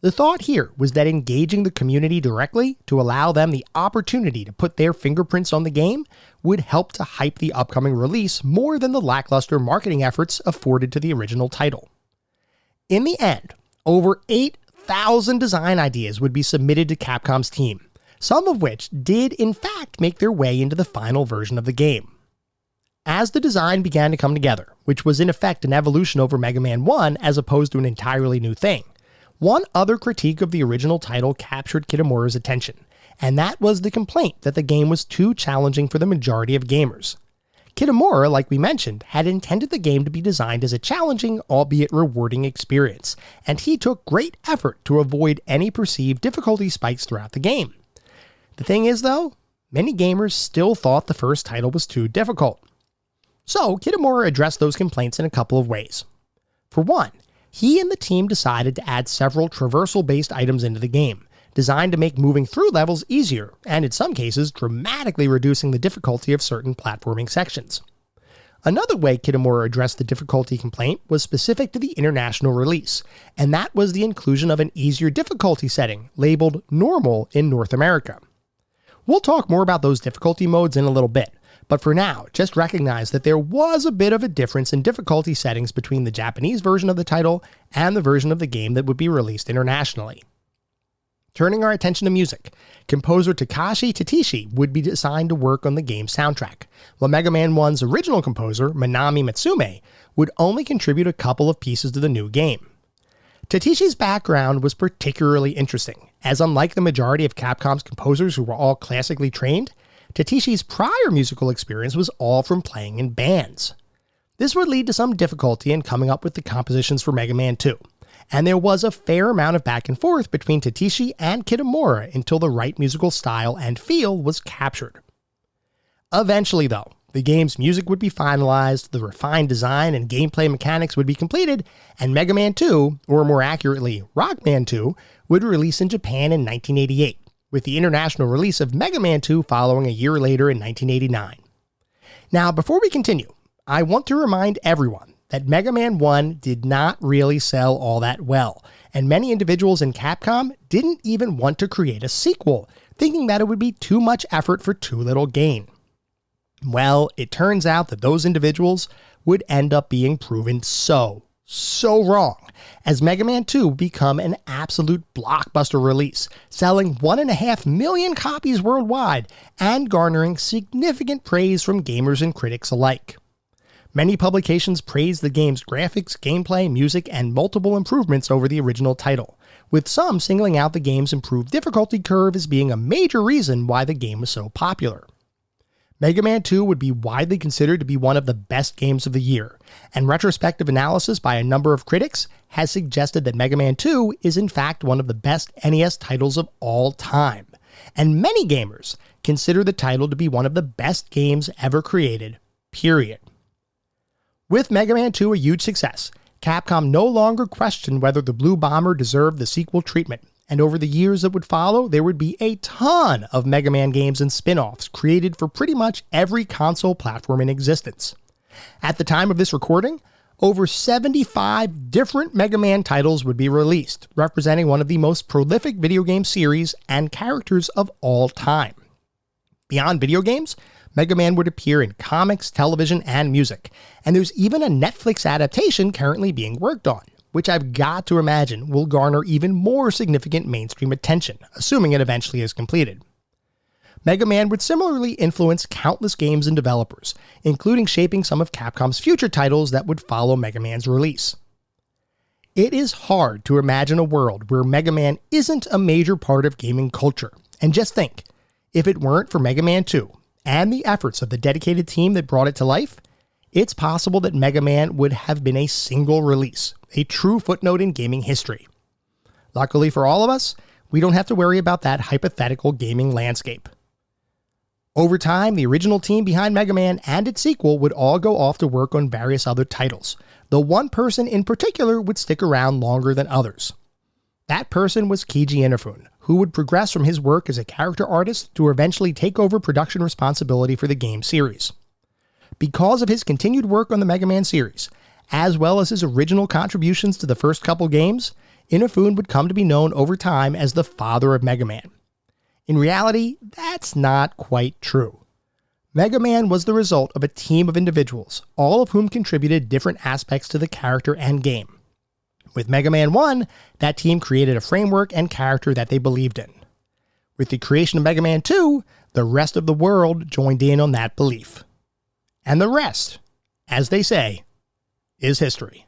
The thought here was that engaging the community directly to allow them the opportunity to put their fingerprints on the game would help to hype the upcoming release more than the lackluster marketing efforts afforded to the original title. In the end, over 8,000 design ideas would be submitted to Capcom's team, some of which did in fact make their way into the final version of the game. As the design began to come together, which was in effect an evolution over Mega Man 1 as opposed to an entirely new thing, one other critique of the original title captured Kitamura's attention, and that was the complaint that the game was too challenging for the majority of gamers. Kitamura, like we mentioned, had intended the game to be designed as a challenging, albeit rewarding experience, and he took great effort to avoid any perceived difficulty spikes throughout the game. The thing is, though, many gamers still thought the first title was too difficult. So, Kitamura addressed those complaints in a couple of ways. For one, he and the team decided to add several traversal-based items into the game, designed to make moving through levels easier, and in some cases, dramatically reducing the difficulty of certain platforming sections. Another way Kitamura addressed the difficulty complaint was specific to the international release, and that was the inclusion of an easier difficulty setting, labeled Normal in North America. We'll talk more about those difficulty modes in a little bit, but for now, just recognize that there was a bit of a difference in difficulty settings between the Japanese version of the title and the version of the game that would be released internationally. Turning our attention to music, composer Takashi Tatishi would be assigned to work on the game's soundtrack, while Mega Man 1's original composer, Manami Matsume, would only contribute a couple of pieces to the new game. Tatishi's background was particularly interesting, as unlike the majority of Capcom's composers who were all classically trained, Tatishi's prior musical experience was all from playing in bands. This would lead to some difficulty in coming up with the compositions for Mega Man 2, and there was a fair amount of back and forth between Tatishi and Kitamura until the right musical style and feel was captured. Eventually, though, the game's music would be finalized, the refined design and gameplay mechanics would be completed, and Mega Man 2, or more accurately, Rockman 2, would release in Japan in 1988, with the international release of Mega Man 2 following a year later in 1989. Now, before we continue, I want to remind everyone that Mega Man 1 did not really sell all that well, and many individuals in Capcom didn't even want to create a sequel, thinking that it would be too much effort for too little gain. Well, it turns out that those individuals would end up being proven so wrong, as Mega Man 2 would become an absolute blockbuster release, selling 1.5 million copies worldwide and garnering significant praise from gamers and critics alike. Many publications praised the game's graphics, gameplay, music, and multiple improvements over the original title, with some singling out the game's improved difficulty curve as being a major reason why the game was so popular. Mega Man 2 would be widely considered to be one of the best games of the year, and retrospective analysis by a number of critics has suggested that Mega Man 2 is in fact one of the best NES titles of all time, and many gamers consider the title to be one of the best games ever created, period. With Mega Man 2 a huge success, Capcom no longer questioned whether the Blue Bomber deserved the sequel treatment, and over the years that would follow, there would be a ton of Mega Man games and spin-offs created for pretty much every console platform in existence. At the time of this recording, over 75 different Mega Man titles would be released, representing one of the most prolific video game series and characters of all time. Beyond video games, Mega Man would appear in comics, television, and music, and there's even a Netflix adaptation currently being worked on, which I've got to imagine will garner even more significant mainstream attention, assuming it eventually is completed. Mega Man would similarly influence countless games and developers, including shaping some of Capcom's future titles that would follow Mega Man's release. It is hard to imagine a world where Mega Man isn't a major part of gaming culture, and just think, if it weren't for Mega Man 2 and the efforts of the dedicated team that brought it to life, it's possible that Mega Man would have been a single release, a true footnote in gaming history. Luckily for all of us, we don't have to worry about that hypothetical gaming landscape. Over time, the original team behind Mega Man and its sequel would all go off to work on various other titles, though one person in particular would stick around longer than others. That person was Keiji Inafune, who would progress from his work as a character artist to eventually take over production responsibility for the game series. Because of his continued work on the Mega Man series, as well as his original contributions to the first couple games, Inafune would come to be known over time as the father of Mega Man. In reality, that's not quite true. Mega Man was the result of a team of individuals, all of whom contributed different aspects to the character and game. With Mega Man 1, that team created a framework and character that they believed in. With the creation of Mega Man 2, the rest of the world joined in on that belief. And the rest, as they say, is history.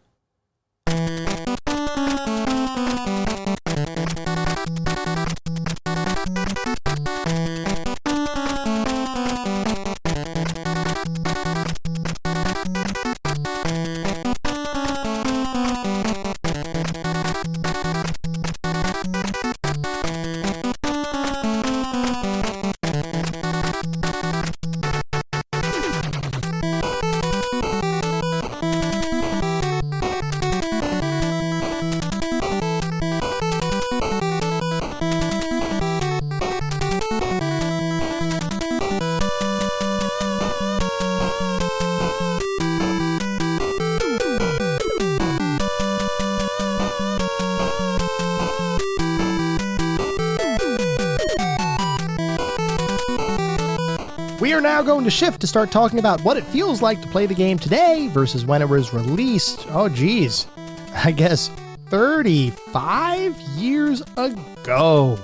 We are now going to shift to start talking about what it feels like to play the game today versus when it was released, I guess 35 years ago.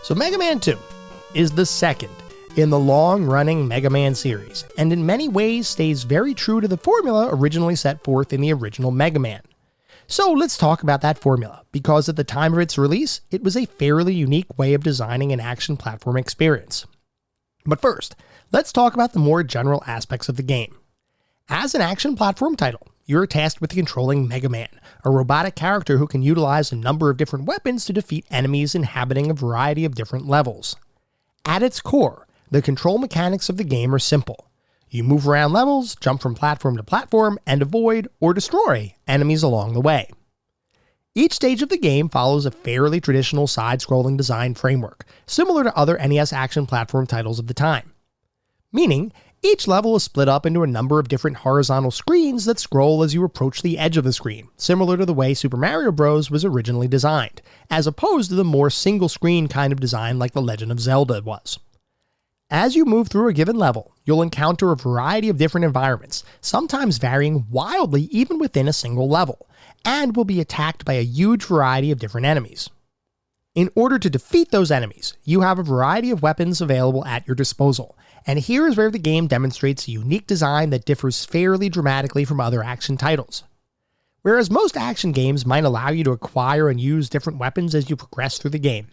So Mega Man 2 is the second in the long-running Mega Man series, and in many ways stays very true to the formula originally set forth in the original Mega Man. So let's talk about that formula, because at the time of its release, it was a fairly unique way of designing an action platform experience. But first, let's talk about the more general aspects of the game. As an action platform title, you're tasked with controlling Mega Man, a robotic character who can utilize a number of different weapons to defeat enemies inhabiting a variety of different levels. At its core, the control mechanics of the game are simple. You move around levels, jump from platform to platform, and avoid or destroy enemies along the way. Each stage of the game follows a fairly traditional side-scrolling design framework, similar to other NES action platform titles of the time. Meaning, each level is split up into a number of different horizontal screens that scroll as you approach the edge of the screen, similar to the way Super Mario Bros. Was originally designed, as opposed to the more single-screen kind of design like The Legend of Zelda was. As you move through a given level, you'll encounter a variety of different environments, sometimes varying wildly even within a single level, and will be attacked by a huge variety of different enemies. In order to defeat those enemies, you have a variety of weapons available at your disposal, and here is where the game demonstrates a unique design that differs fairly dramatically from other action titles. Whereas most action games might allow you to acquire and use different weapons as you progress through the game,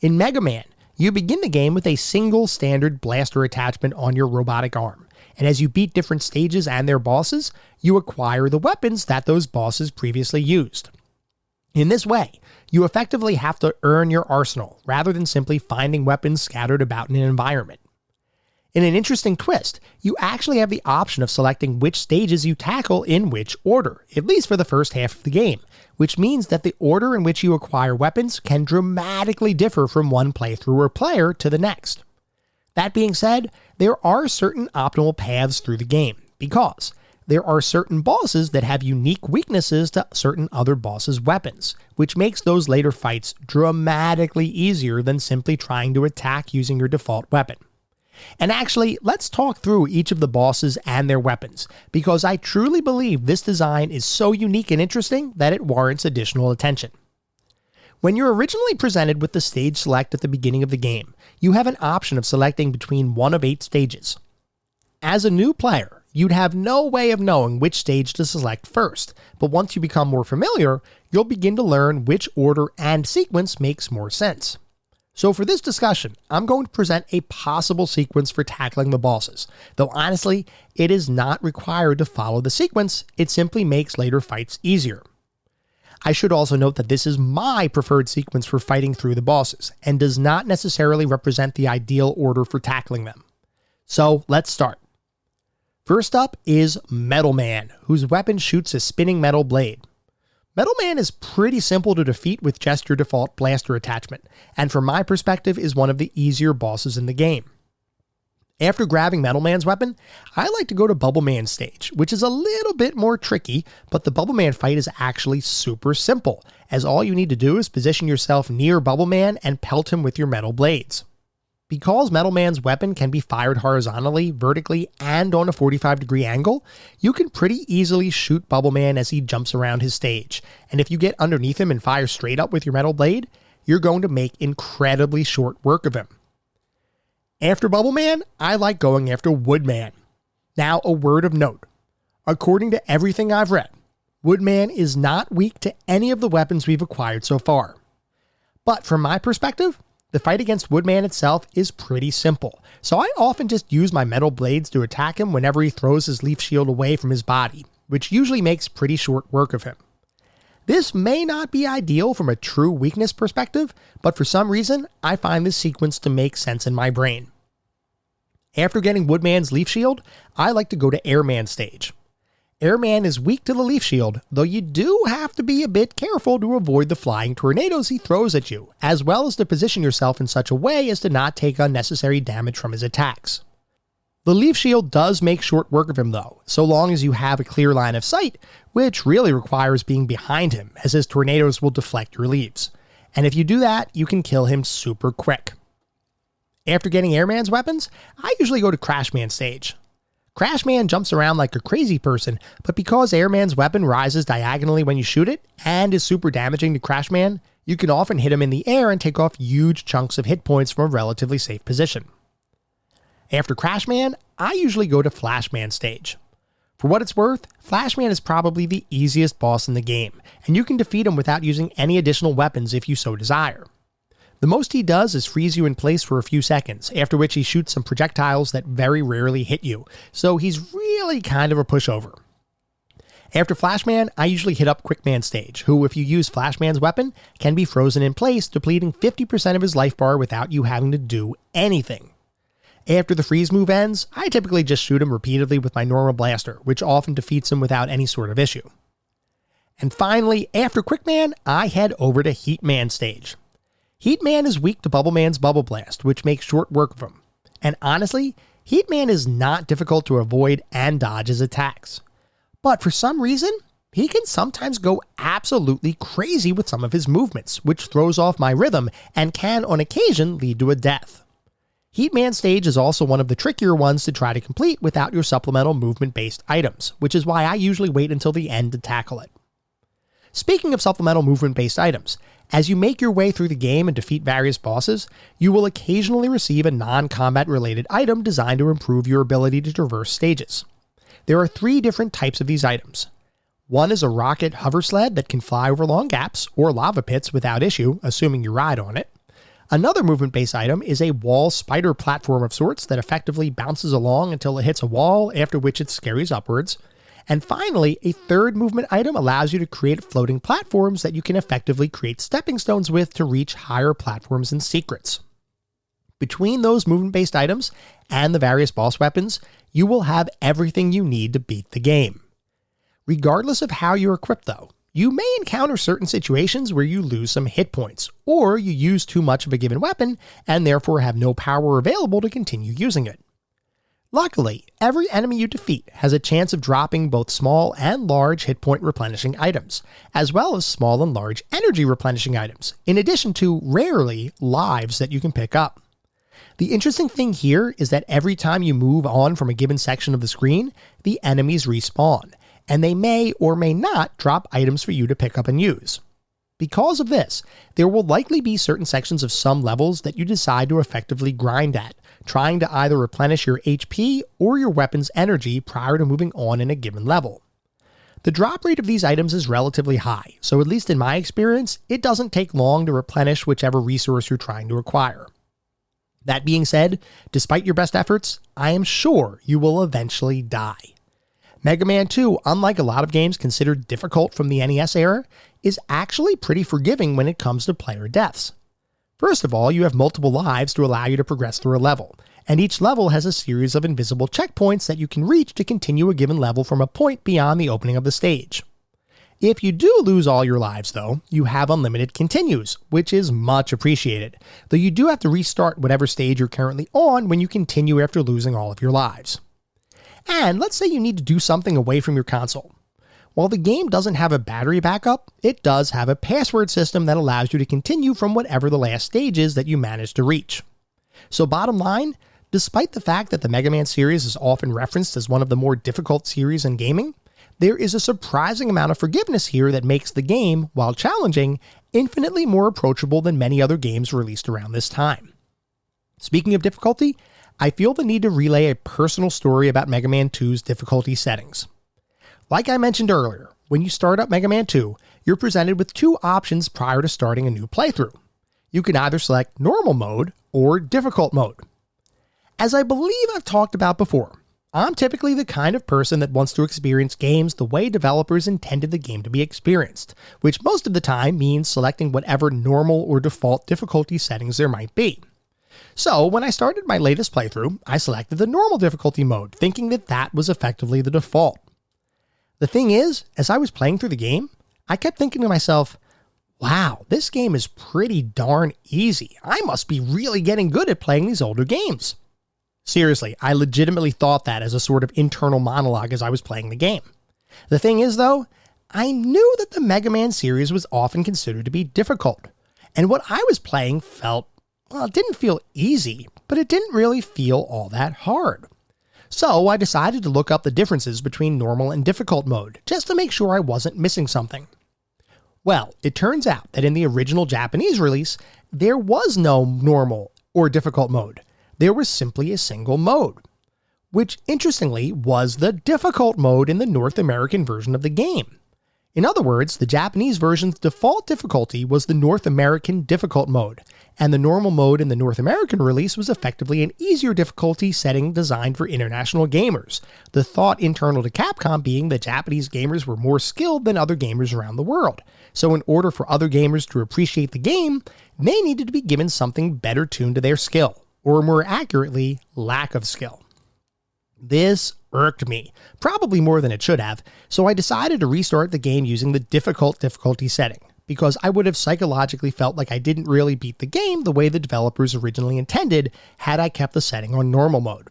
in Mega Man, you begin the game with a single standard blaster attachment on your robotic arm, and as you beat different stages and their bosses, you acquire the weapons that those bosses previously used. In this way, you effectively have to earn your arsenal, rather than simply finding weapons scattered about in an environment. In an interesting twist, you actually have the option of selecting which stages you tackle in which order, at least for the first half of the game, which means that the order in which you acquire weapons can dramatically differ from one playthrough or player to the next. That being said, there are certain optimal paths through the game, because there are certain bosses that have unique weaknesses to certain other bosses' weapons, which makes those later fights dramatically easier than simply trying to attack using your default weapon. And actually, let's talk through each of the bosses and their weapons, because I truly believe this design is so unique and interesting that it warrants additional attention. When you're originally presented with the stage select at the beginning of the game, you have an option of selecting between one of 8 stages. As a new player, you'd have no way of knowing which stage to select first, but once you become more familiar, you'll begin to learn which order and sequence makes more sense. So for this discussion, I'm going to present a possible sequence for tackling the bosses, though honestly, it is not required to follow the sequence, it simply makes later fights easier. I should also note that this is my preferred sequence for fighting through the bosses, and does not necessarily represent the ideal order for tackling them. So let's start. First up is Metal Man, whose weapon shoots a spinning metal blade. Metal Man is pretty simple to defeat with just your default blaster attachment, and from my perspective is one of the easier bosses in the game. After grabbing Metal Man's weapon, I like to go to Bubble Man's stage, which is a little bit more tricky, but the Bubble Man fight is actually super simple, as all you need to do is position yourself near Bubble Man and pelt him with your metal blades. Because Metal Man's weapon can be fired horizontally, vertically, and on a 45-degree angle, you can pretty easily shoot Bubble Man as he jumps around his stage, and if you get underneath him and fire straight up with your metal blade, you're going to make incredibly short work of him. After Bubble Man, I like going after Woodman. Now, a word of note. According to everything I've read, Woodman is not weak to any of the weapons we've acquired so far. But from my perspective, the fight against Woodman itself is pretty simple, so I often just use my metal blades to attack him whenever he throws his leaf shield away from his body, which usually makes pretty short work of him. This may not be ideal from a true weakness perspective, but for some reason, I find this sequence to make sense in my brain. After getting Woodman's leaf shield, I like to go to Airman stage. Airman is weak to the leaf shield, though you do have to be a bit careful to avoid the flying tornadoes he throws at you, as well as to position yourself in such a way as to not take unnecessary damage from his attacks. The leaf shield does make short work of him though, so long as you have a clear line of sight, which really requires being behind him, as his tornadoes will deflect your leaves. And if you do that, you can kill him super quick. After getting Airman's weapons, I usually go to Crashman stage. Crashman jumps around like a crazy person, but because Airman's weapon rises diagonally when you shoot it, and is super damaging to Crashman, you can often hit him in the air and take off huge chunks of hit points from a relatively safe position. After Crashman, I usually go to Flashman stage. For what it's worth, Flashman is probably the easiest boss in the game, and you can defeat him without using any additional weapons if you so desire. The most he does is freeze you in place for a few seconds, after which he shoots some projectiles that very rarely hit you, so he's really kind of a pushover. After Flashman, I usually hit up Quickman stage, who, if you use Flashman's weapon, can be frozen in place, depleting 50% of his life bar without you having to do anything. After the freeze move ends, I typically just shoot him repeatedly with my normal blaster, which often defeats him without any sort of issue. And finally, after Quickman, I head over to Heatman stage. Heatman is weak to Bubbleman's Bubble Blast, which makes short work of him. And honestly, Heatman is not difficult to avoid and dodge his attacks. But for some reason, he can sometimes go absolutely crazy with some of his movements, which throws off my rhythm and can on occasion lead to a death. Heatman stage is also one of the trickier ones to try to complete without your supplemental movement-based items, which is why I usually wait until the end to tackle it. Speaking of supplemental movement-based items, as you make your way through the game and defeat various bosses, you will occasionally receive a non-combat related item designed to improve your ability to traverse stages. There are 3 different types of these items. One is a rocket hover sled that can fly over long gaps or lava pits without issue, assuming you ride on it. Another movement-based item is a wall spider platform of sorts that effectively bounces along until it hits a wall, after which it scurries upwards. And finally, a third movement item allows you to create floating platforms that you can effectively create stepping stones with to reach higher platforms and secrets. Between those movement-based items and the various boss weapons, you will have everything you need to beat the game. Regardless of how you're equipped though, you may encounter certain situations where you lose some hit points, or you use too much of a given weapon and therefore have no power available to continue using it. Luckily, every enemy you defeat has a chance of dropping both small and large hit point replenishing items, as well as small and large energy replenishing items, in addition to, rarely, lives that you can pick up. The interesting thing here is that every time you move on from a given section of the screen, the enemies respawn, and they may or may not drop items for you to pick up and use. Because of this, there will likely be certain sections of some levels that you decide to effectively grind at, trying to either replenish your HP or your weapon's energy prior to moving on in a given level. The drop rate of these items is relatively high, so at least in my experience, it doesn't take long to replenish whichever resource you're trying to acquire. That being said, despite your best efforts, I am sure you will eventually die. Mega Man 2, unlike a lot of games considered difficult from the NES era, is actually pretty forgiving when it comes to player deaths. First of all, you have multiple lives to allow you to progress through a level, and each level has a series of invisible checkpoints that you can reach to continue a given level from a point beyond the opening of the stage. If you do lose all your lives though, you have unlimited continues, which is much appreciated, though you do have to restart whatever stage you're currently on when you continue after losing all of your lives. And let's say you need to do something away from your console. While the game doesn't have a battery backup, it does have a password system that allows you to continue from whatever the last stage is that you managed to reach. So bottom line, despite the fact that the Mega Man series is often referenced as one of the more difficult series in gaming, there is a surprising amount of forgiveness here that makes the game, while challenging, infinitely more approachable than many other games released around this time. Speaking of difficulty, I feel the need to relay a personal story about Mega Man 2's difficulty settings. Like I mentioned earlier, when you start up Mega Man 2, you're presented with 2 options prior to starting a new playthrough. You can either select normal mode or difficult mode. As I believe I've talked about before, I'm typically the kind of person that wants to experience games the way developers intended the game to be experienced, which most of the time means selecting whatever normal or default difficulty settings there might be. So when I started my latest playthrough, I selected the normal difficulty mode, thinking that that was effectively the default. The thing is, as I was playing through the game, I kept thinking to myself, wow, this game is pretty darn easy. I must be really getting good at playing these older games. Seriously, I legitimately thought that as a sort of internal monologue as I was playing the game. The thing is though, I knew that the Mega Man series was often considered to be difficult, and what I was playing it didn't feel easy, but it didn't really feel all that hard. So I decided to look up the differences between normal and difficult mode, just to make sure I wasn't missing something. Well, it turns out that in the original Japanese release, there was no normal or difficult mode. There was simply a single mode. which interestingly was the difficult mode in the North American version of the game. In other words, the Japanese version's default difficulty was the North American difficult mode, and the normal mode in the North American release was effectively an easier difficulty setting designed for international gamers, the thought internal to Capcom being that Japanese gamers were more skilled than other gamers around the world. So in order for other gamers to appreciate the game, they needed to be given something better tuned to their skill, or more accurately, lack of skill. This irked me, probably more than it should have, so I decided to restart the game using the difficult difficulty setting, because I would have psychologically felt like I didn't really beat the game the way the developers originally intended had I kept the setting on normal mode.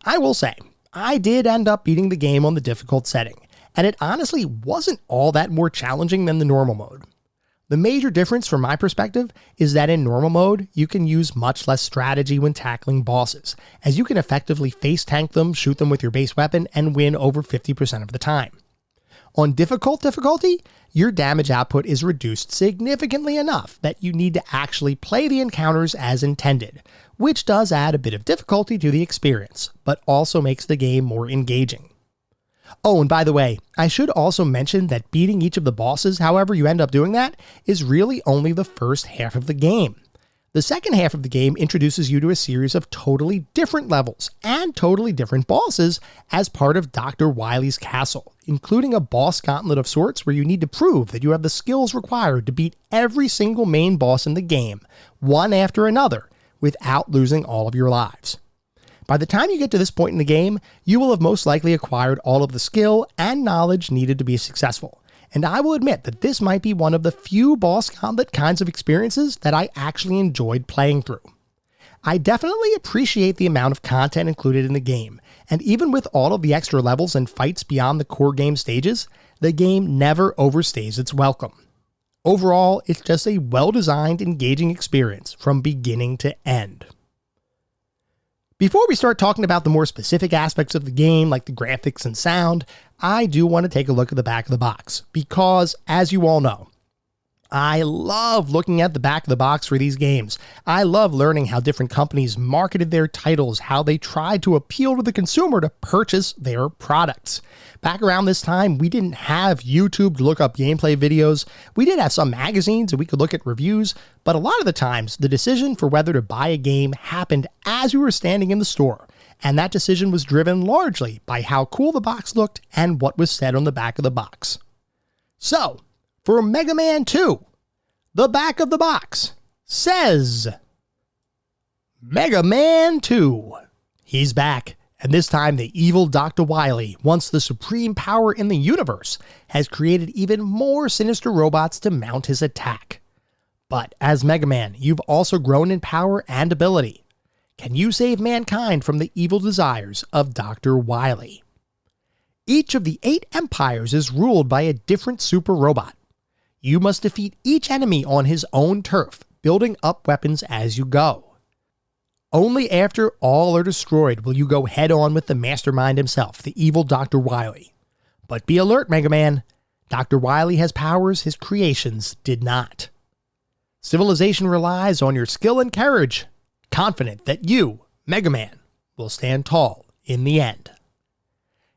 I will say, I did end up beating the game on the difficult setting, and it honestly wasn't all that more challenging than the normal mode. The major difference from my perspective is that in normal mode, you can use much less strategy when tackling bosses, as you can effectively face tank them, shoot them with your base weapon, and win over 50% of the time. On difficult difficulty, your damage output is reduced significantly enough that you need to actually play the encounters as intended, which does add a bit of difficulty to the experience, but also makes the game more engaging. Oh, and by the way, I should also mention that beating each of the bosses, however you end up doing that, is really only the first half of the game. The second half of the game introduces you to a series of totally different levels and totally different bosses as part of Dr. Wily's castle, including a boss gauntlet of sorts where you need to prove that you have the skills required to beat every single main boss in the game, one after another, without losing all of your lives. By the time you get to this point in the game, you will have most likely acquired all of the skill and knowledge needed to be successful. And I will admit that this might be one of the few boss gauntlet kinds of experiences that I actually enjoyed playing through. I definitely appreciate the amount of content included in the game, and even with all of the extra levels and fights beyond the core game stages, the game never overstays its welcome. Overall, it's just a well-designed, engaging experience from beginning to end. Before we start talking about the more specific aspects of the game, like the graphics and sound, I do want to take a look at the back of the box, because, as you all know, I love looking at the back of the box for these games. I love learning how different companies marketed their titles, how they tried to appeal to the consumer to purchase their products. Back around this time, we didn't have YouTube to look up gameplay videos. We did have some magazines and we could look at reviews, but a lot of the times, the decision for whether to buy a game happened as we were standing in the store. And that decision was driven largely by how cool the box looked and what was said on the back of the box. So, for Mega Man 2, the back of the box says, Mega Man 2. He's back, and this time the evil Dr. Wily, once the supreme power in the universe, has created even more sinister robots to mount his attack. But as Mega Man, you've also grown in power and ability. Can you save mankind from the evil desires of Dr. Wily? Each of the 8 empires is ruled by a different super robot. You must defeat each enemy on his own turf, building up weapons as you go. Only after all are destroyed will you go head-on with the mastermind himself, the evil Dr. Wily. But be alert, Mega Man. Dr. Wily has powers his creations did not. Civilization relies on your skill and courage, confident that you, Mega Man, will stand tall in the end.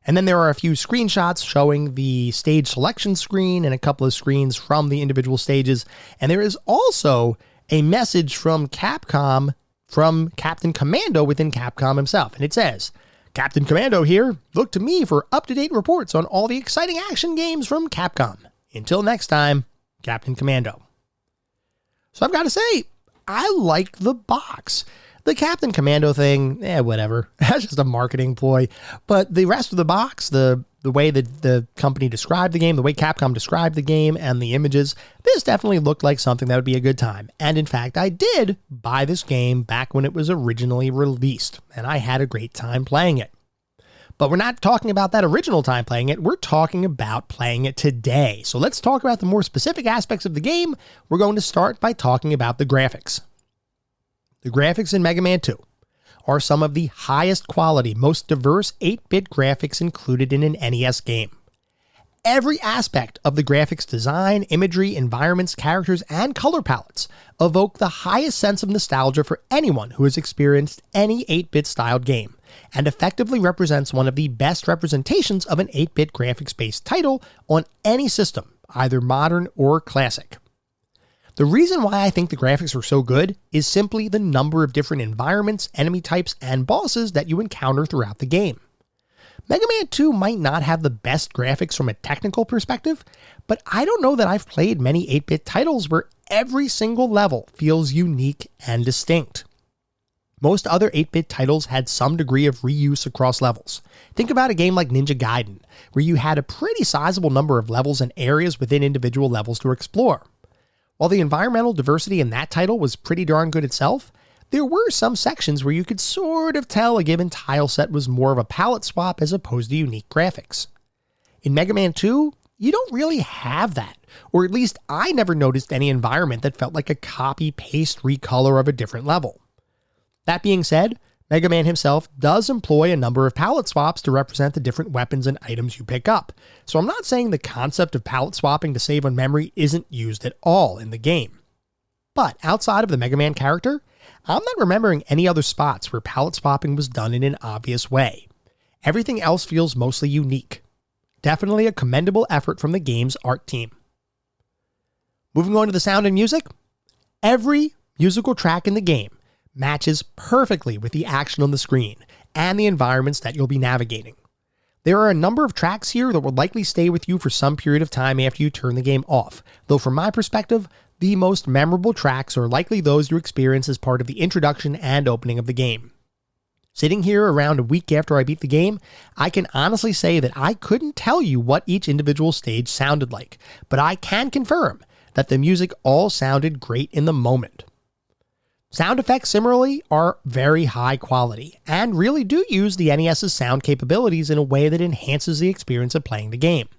And then there are a few screenshots showing the stage selection screen and a couple of screens from the individual stages. And there is also a message from Capcom, from Captain Commando within Capcom himself. And it says, Captain Commando here. Look to me for up-to-date reports on all the exciting action games from Capcom. Until next time, Captain Commando. So I've got to say, I like the box. The Captain Commando thing, whatever. That's just a marketing ploy. But the rest of the box, the way that the company described the game, the way Capcom described the game, and the images, this definitely looked like something that would be a good time. And in fact, I did buy this game back when it was originally released, and I had a great time playing it. But we're not talking about that original time playing it, we're talking about playing it today. So let's talk about the more specific aspects of the game. We're going to start by talking about the graphics. The graphics in Mega Man 2 are some of the highest quality, most diverse 8-bit graphics included in an NES game. Every aspect of the graphics design, imagery, environments, characters, and color palettes evoke the highest sense of nostalgia for anyone who has experienced any 8-bit styled game, and effectively represents one of the best representations of an 8-bit graphics-based title on any system, either modern or classic. The reason why I think the graphics are so good is simply the number of different environments, enemy types, and bosses that you encounter throughout the game. Mega Man 2 might not have the best graphics from a technical perspective, but I don't know that I've played many 8-bit titles where every single level feels unique and distinct. Most other 8-bit titles had some degree of reuse across levels. Think about a game like Ninja Gaiden, where you had a pretty sizable number of levels and areas within individual levels to explore. While the environmental diversity in that title was pretty darn good itself, there were some sections where you could sort of tell a given tile set was more of a palette swap as opposed to unique graphics. In Mega Man 2, you don't really have that, or at least I never noticed any environment that felt like a copy-paste recolor of a different level. That being said, Mega Man himself does employ a number of palette swaps to represent the different weapons and items you pick up, so I'm not saying the concept of palette swapping to save on memory isn't used at all in the game. But outside of the Mega Man character, I'm not remembering any other spots where palette swapping was done in an obvious way. Everything else feels mostly unique. Definitely a commendable effort from the game's art team. Moving on to the sound and music, every musical track in the game matches perfectly with the action on the screen and the environments that you'll be navigating. There are a number of tracks here that will likely stay with you for some period of time after you turn the game off, though from my perspective, the most memorable tracks are likely those you experience as part of the introduction and opening of the game. Sitting here around a week after I beat the game, I can honestly say that I couldn't tell you what each individual stage sounded like, but I can confirm that the music all sounded great in the moment. Sound effects, similarly, are very high quality, and really do use the NES's sound capabilities in a way that enhances the experience of playing the game.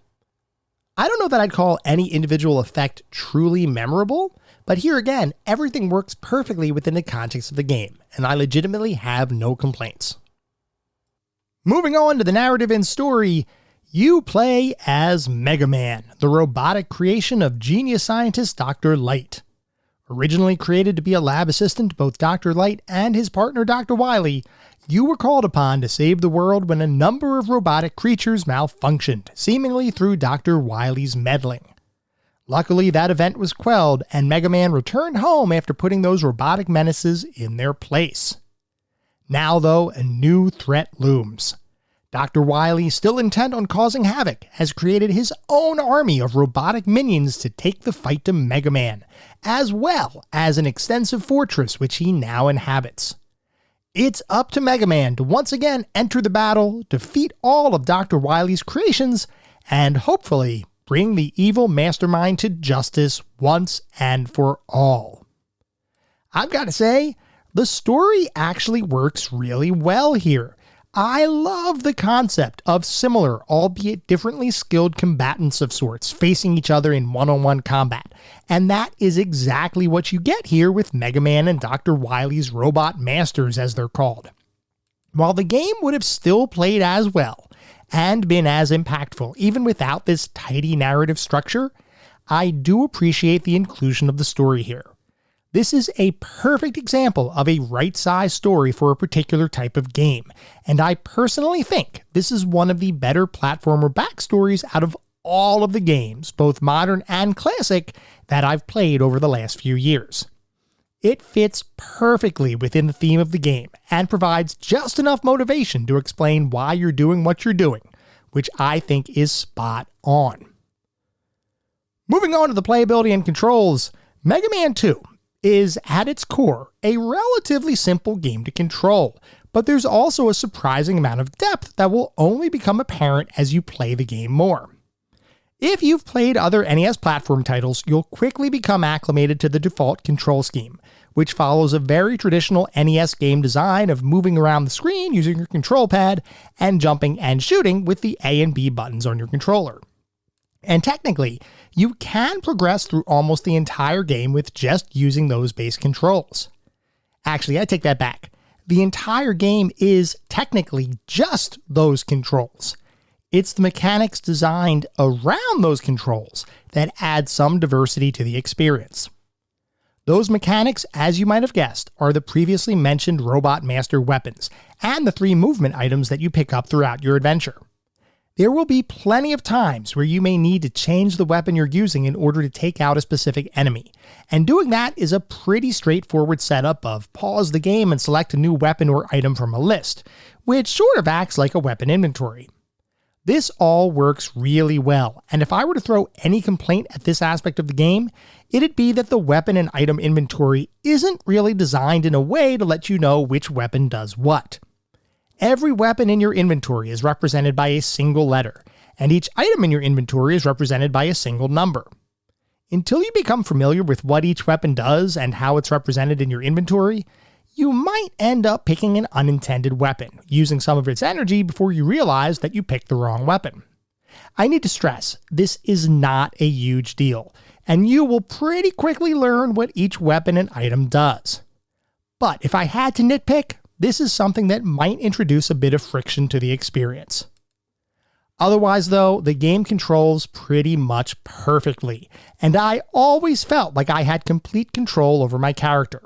I don't know that I'd call any individual effect truly memorable, but here again, everything works perfectly within the context of the game, and I legitimately have no complaints. Moving on to the narrative and story, you play as Mega Man, the robotic creation of genius scientist Dr. Light. Originally created to be a lab assistant to both Dr. Light and his partner Dr. Wily, you were called upon to save the world when a number of robotic creatures malfunctioned, seemingly through Dr. Wily's meddling. Luckily, that event was quelled, and Mega Man returned home after putting those robotic menaces in their place. Now, though, a new threat looms. Dr. Wily, still intent on causing havoc, has created his own army of robotic minions to take the fight to Mega Man, as well as an extensive fortress which he now inhabits. It's up to Mega Man to once again enter the battle, defeat all of Dr. Wily's creations, and hopefully bring the evil mastermind to justice once and for all. I've got to say, the story actually works really well here. I love the concept of similar, albeit differently skilled combatants of sorts facing each other in one-on-one combat, and that is exactly what you get here with Mega Man and Dr. Wily's robot masters, as they're called. While the game would have still played as well, and been as impactful even without this tidy narrative structure, I do appreciate the inclusion of the story here. This is a perfect example of a right-sized story for a particular type of game, and I personally think this is one of the better platformer backstories out of all of the games, both modern and classic, that I've played over the last few years. It fits perfectly within the theme of the game, and provides just enough motivation to explain why you're doing what you're doing, which I think is spot on. Moving on to the playability and controls, Mega Man 2 is, at its core, a relatively simple game to control, but there's also a surprising amount of depth that will only become apparent as you play the game more. If you've played other NES platform titles, you'll quickly become acclimated to the default control scheme, which follows a very traditional NES game design of moving around the screen using your control pad and jumping and shooting with the A and B buttons on your controller. And technically, you can progress through almost the entire game with just using those base controls. Actually, I take that back. The entire game is technically just those controls. It's the mechanics designed around those controls that add some diversity to the experience. Those mechanics, as you might have guessed, are the previously mentioned Robot Master weapons, and the 3 movement items that you pick up throughout your adventure. There will be plenty of times where you may need to change the weapon you're using in order to take out a specific enemy, and doing that is a pretty straightforward setup of pause the game and select a new weapon or item from a list, which sort of acts like a weapon inventory. This all works really well, and if I were to throw any complaint at this aspect of the game, it'd be that the weapon and item inventory isn't really designed in a way to let you know which weapon does what. Every weapon in your inventory is represented by a single letter, and each item in your inventory is represented by a single number. Until you become familiar with what each weapon does and how it's represented in your inventory, you might end up picking an unintended weapon, using some of its energy before you realize that you picked the wrong weapon. I need to stress, this is not a huge deal, and you will pretty quickly learn what each weapon and item does. But if I had to nitpick, this is something that might introduce a bit of friction to the experience. Otherwise though, the game controls pretty much perfectly, and I always felt like I had complete control over my character.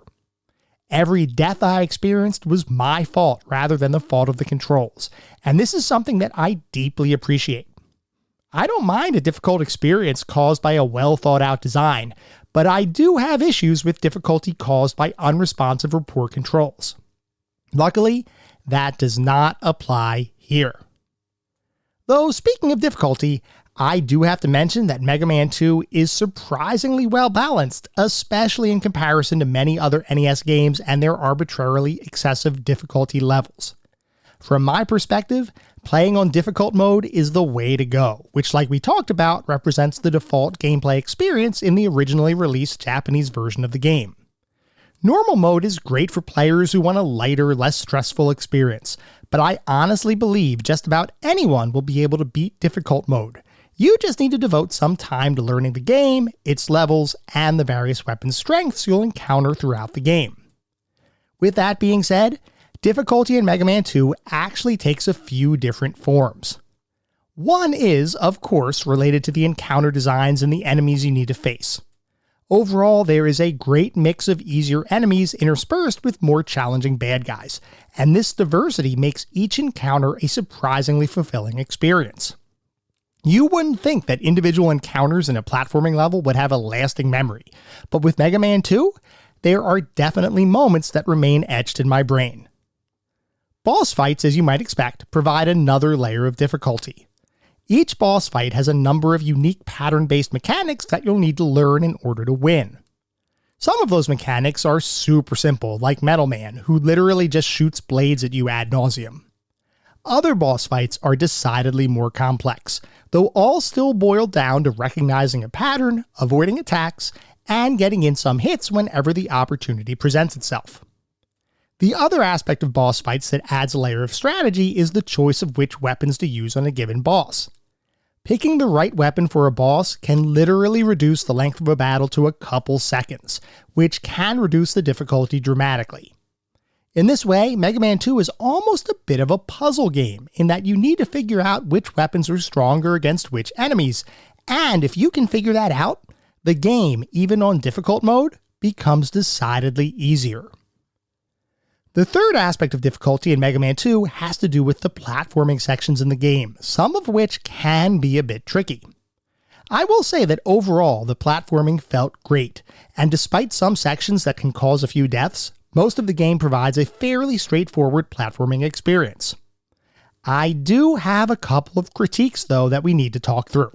Every death I experienced was my fault rather than the fault of the controls, and this is something that I deeply appreciate. I don't mind a difficult experience caused by a well thought out design, but I do have issues with difficulty caused by unresponsive or poor controls. Luckily, that does not apply here. Though speaking of difficulty, I do have to mention that Mega Man 2 is surprisingly well balanced, especially in comparison to many other NES games and their arbitrarily excessive difficulty levels. From my perspective, playing on difficult mode is the way to go, which, like we talked about, represents the default gameplay experience in the originally released Japanese version of the game. Normal mode is great for players who want a lighter, less stressful experience, but I honestly believe just about anyone will be able to beat difficult mode. You just need to devote some time to learning the game, its levels, and the various weapon strengths you'll encounter throughout the game. With that being said, difficulty in Mega Man 2 actually takes a few different forms. One is, of course, related to the encounter designs and the enemies you need to face. Overall, there is a great mix of easier enemies interspersed with more challenging bad guys, and this diversity makes each encounter a surprisingly fulfilling experience. You wouldn't think that individual encounters in a platforming level would have a lasting memory, but with Mega Man 2, there are definitely moments that remain etched in my brain. Boss fights, as you might expect, provide another layer of difficulty. Each boss fight has a number of unique pattern-based mechanics that you'll need to learn in order to win. Some of those mechanics are super simple, like Metal Man, who literally just shoots blades at you ad nauseum. Other boss fights are decidedly more complex, though all still boil down to recognizing a pattern, avoiding attacks, and getting in some hits whenever the opportunity presents itself. The other aspect of boss fights that adds a layer of strategy is the choice of which weapons to use on a given boss. Picking the right weapon for a boss can literally reduce the length of a battle to a couple seconds, which can reduce the difficulty dramatically. In this way, Mega Man 2 is almost a bit of a puzzle game, in that you need to figure out which weapons are stronger against which enemies, and if you can figure that out, the game, even on difficult mode, becomes decidedly easier. The third aspect of difficulty in Mega Man 2 has to do with the platforming sections in the game, some of which can be a bit tricky. I will say that overall the platforming felt great, and despite some sections that can cause a few deaths, most of the game provides a fairly straightforward platforming experience. I do have a couple of critiques though that we need to talk through.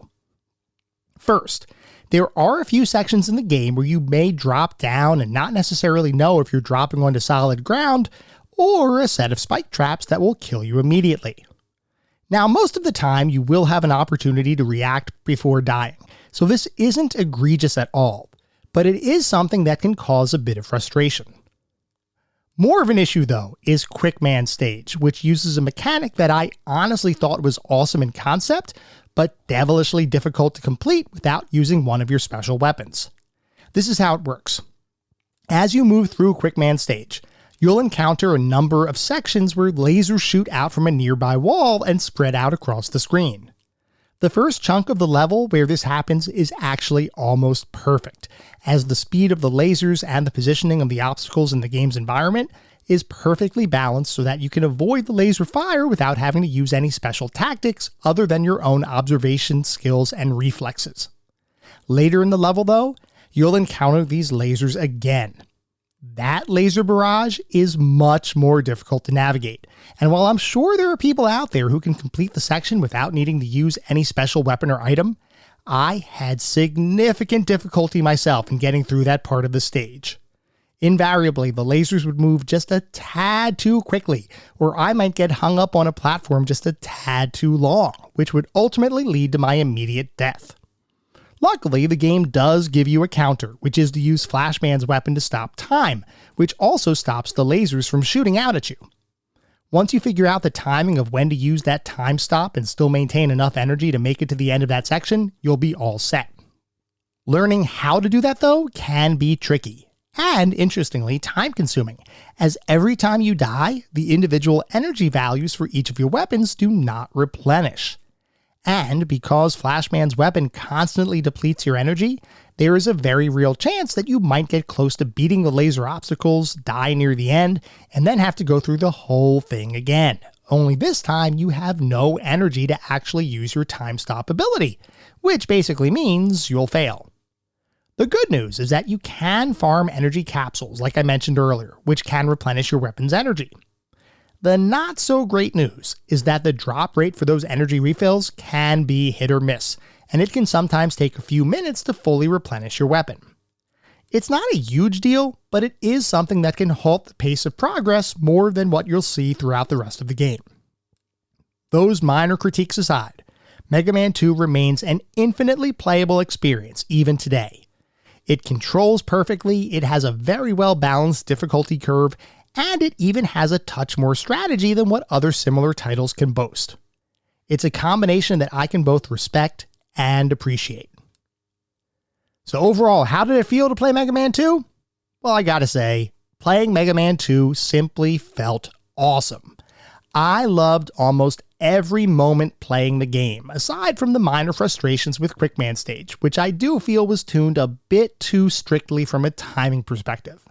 First, there are a few sections in the game where you may drop down and not necessarily know if you're dropping onto solid ground or a set of spike traps that will kill you immediately. Now, most of the time you will have an opportunity to react before dying, so this isn't egregious at all, but it is something that can cause a bit of frustration. More of an issue though is Quick Man Stage, which uses a mechanic that I honestly thought was awesome in concept, but devilishly difficult to complete without using one of your special weapons. This is how it works. As you move through Quick Man Stage, you'll encounter a number of sections where lasers shoot out from a nearby wall and spread out across the screen. The first chunk of the level where this happens is actually almost perfect, as the speed of the lasers and the positioning of the obstacles in the game's environment is perfectly balanced so that you can avoid the laser fire without having to use any special tactics other than your own observation skills and reflexes. Later in the level though, you'll encounter these lasers again. That laser barrage is much more difficult to navigate, and while I'm sure there are people out there who can complete the section without needing to use any special weapon or item, I had significant difficulty myself in getting through that part of the stage. Invariably, the lasers would move just a tad too quickly, or I might get hung up on a platform just a tad too long, which would ultimately lead to my immediate death. Luckily, the game does give you a counter, which is to use Flashman's weapon to stop time, which also stops the lasers from shooting out at you. Once you figure out the timing of when to use that time stop and still maintain enough energy to make it to the end of that section, you'll be all set. Learning how to do that, though, can be tricky, and interestingly, time-consuming, as every time you die, the individual energy values for each of your weapons do not replenish. And because Flashman's weapon constantly depletes your energy, there is a very real chance that you might get close to beating the laser obstacles, die near the end, and then have to go through the whole thing again. Only this time you have no energy to actually use your time stop ability, which basically means you'll fail. The good news is that you can farm energy capsules, like I mentioned earlier, which can replenish your weapon's energy. The not so great news is that the drop rate for those energy refills can be hit or miss, and it can sometimes take a few minutes to fully replenish your weapon. It's not a huge deal, but it is something that can halt the pace of progress more than what you'll see throughout the rest of the game. Those minor critiques aside, Mega Man 2 remains an infinitely playable experience even today. It controls perfectly, it has a very well balanced difficulty curve, and it even has a touch more strategy than what other similar titles can boast. It's a combination that I can both respect and appreciate. So overall, how did it feel to play Mega Man 2? Well, I gotta say, playing Mega Man 2 simply felt awesome. I loved almost every moment playing the game, aside from the minor frustrations with Quickman Stage, which I do feel was tuned a bit too strictly from a timing perspective.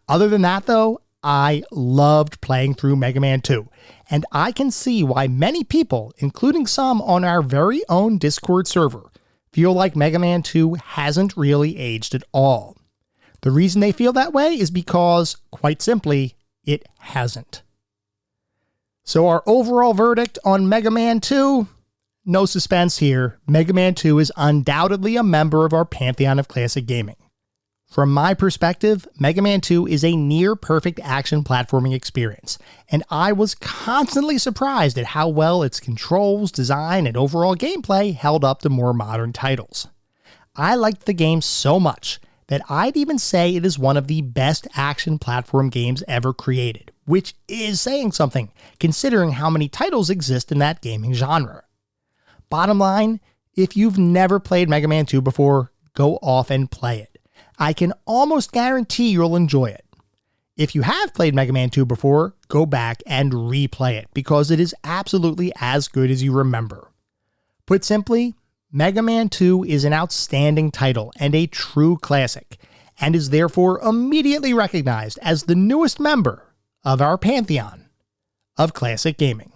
Other than that though, I loved playing through Mega Man 2, and I can see why many people, including some on our very own Discord server, feel like Mega Man 2 hasn't really aged at all. The reason they feel that way is because, quite simply, it hasn't. So our overall verdict on Mega Man 2? No suspense here, Mega Man 2 is undoubtedly a member of our pantheon of classic gaming. From my perspective, Mega Man 2 is a near-perfect action platforming experience, and I was constantly surprised at how well its controls, design, and overall gameplay held up to more modern titles. I liked the game so much that I'd even say it is one of the best action platform games ever created, which is saying something, considering how many titles exist in that gaming genre. Bottom line, if you've never played Mega Man 2 before, go off and play it. I can almost guarantee you'll enjoy it. If you have played Mega Man 2 before, go back and replay it, because it is absolutely as good as you remember. Put simply, Mega Man 2 is an outstanding title and a true classic, and is therefore immediately recognized as the newest member of our pantheon of classic gaming.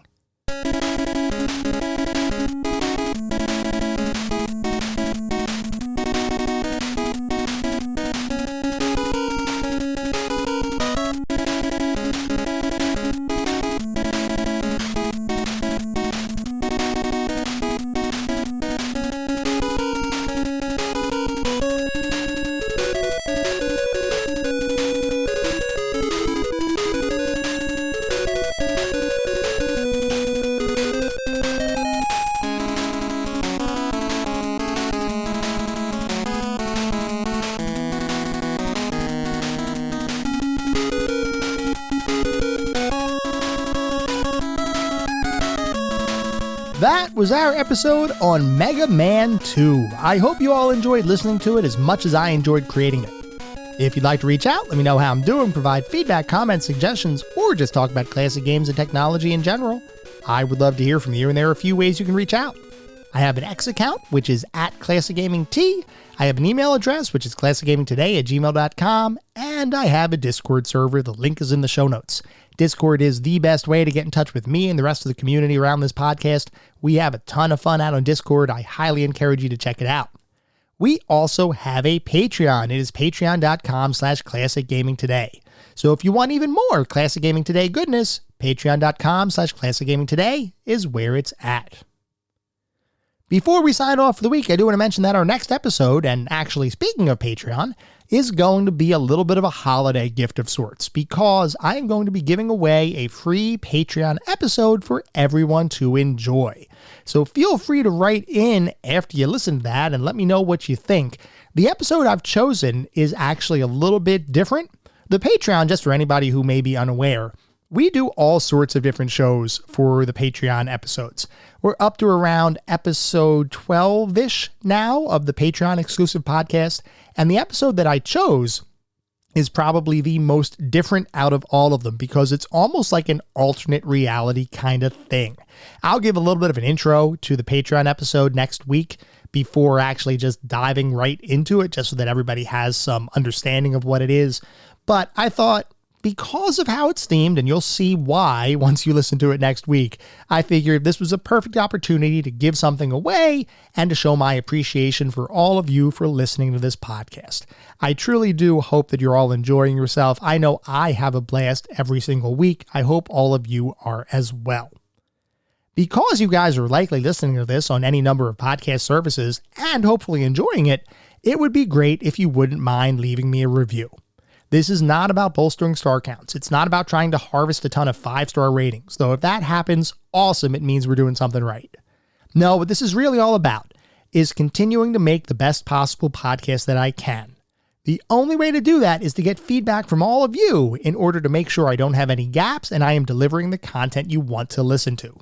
That was our episode on Mega Man 2. I hope you all enjoyed listening to it as much as I enjoyed creating it. If you'd like to reach out, let me know how I'm doing, provide feedback, comments, suggestions, or just talk about classic games and technology in general. I would love to hear from you, and there are a few ways you can reach out. I have an X account, which is @ClassicGamingT. I have an email address, which is classicgamingtoday@gmail.com. And I have a Discord server. The link is in the show notes. Discord is the best way to get in touch with me and the rest of the community around this podcast. We have a ton of fun out on Discord. I highly encourage you to check it out. We also have a Patreon. It is patreon.com/classicgamingtoday. So if you want even more Classic Gaming Today goodness, patreon.com/classicgamingtoday is where it's at. Before we sign off for the week, I do want to mention that our next episode, and actually speaking of Patreon, is going to be a little bit of a holiday gift of sorts, because I am going to be giving away a free Patreon episode for everyone to enjoy. So feel free to write in after you listen to that and let me know what you think. The episode I've chosen is actually a little bit different. The Patreon, just for anybody who may be unaware, we do all sorts of different shows for the Patreon episodes. We're up to around episode 12-ish now of the Patreon exclusive podcast. And the episode that I chose is probably the most different out of all of them, because it's almost like an alternate reality kind of thing. I'll give a little bit of an intro to the Patreon episode next week before actually just diving right into it, just so that everybody has some understanding of what it is. But I thought, because of how it's themed, and you'll see why once you listen to it next week, I figured this was a perfect opportunity to give something away and to show my appreciation for all of you for listening to this podcast. I truly do hope that you're all enjoying yourself. I know I have a blast every single week. I hope all of you are as well. Because you guys are likely listening to this on any number of podcast services and hopefully enjoying it, it would be great if you wouldn't mind leaving me a review. This is not about bolstering star counts. It's not about trying to harvest a ton of 5-star ratings, though if that happens, awesome, it means we're doing something right. No, what this is really all about is continuing to make the best possible podcast that I can. The only way to do that is to get feedback from all of you in order to make sure I don't have any gaps and I am delivering the content you want to listen to.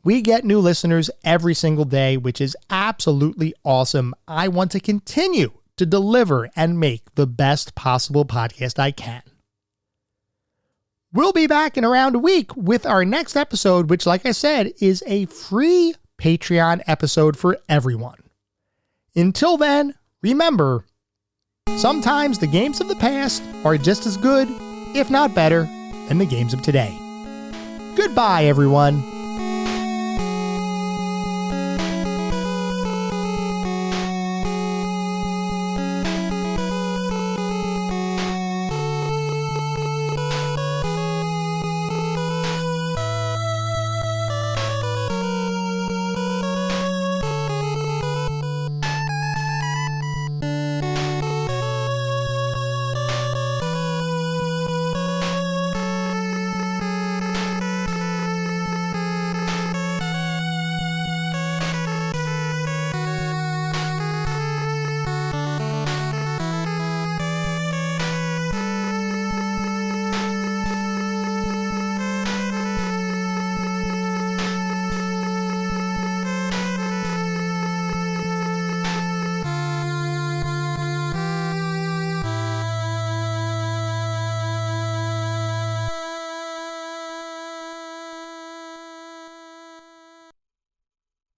We get new listeners every single day, which is absolutely awesome. I want to continue to deliver and make the best possible podcast I can. We'll be back in around a week with our next episode, which, like I said, is a free Patreon episode for everyone. Until then, remember, sometimes the games of the past are just as good, if not better, than the games of today. Goodbye, everyone.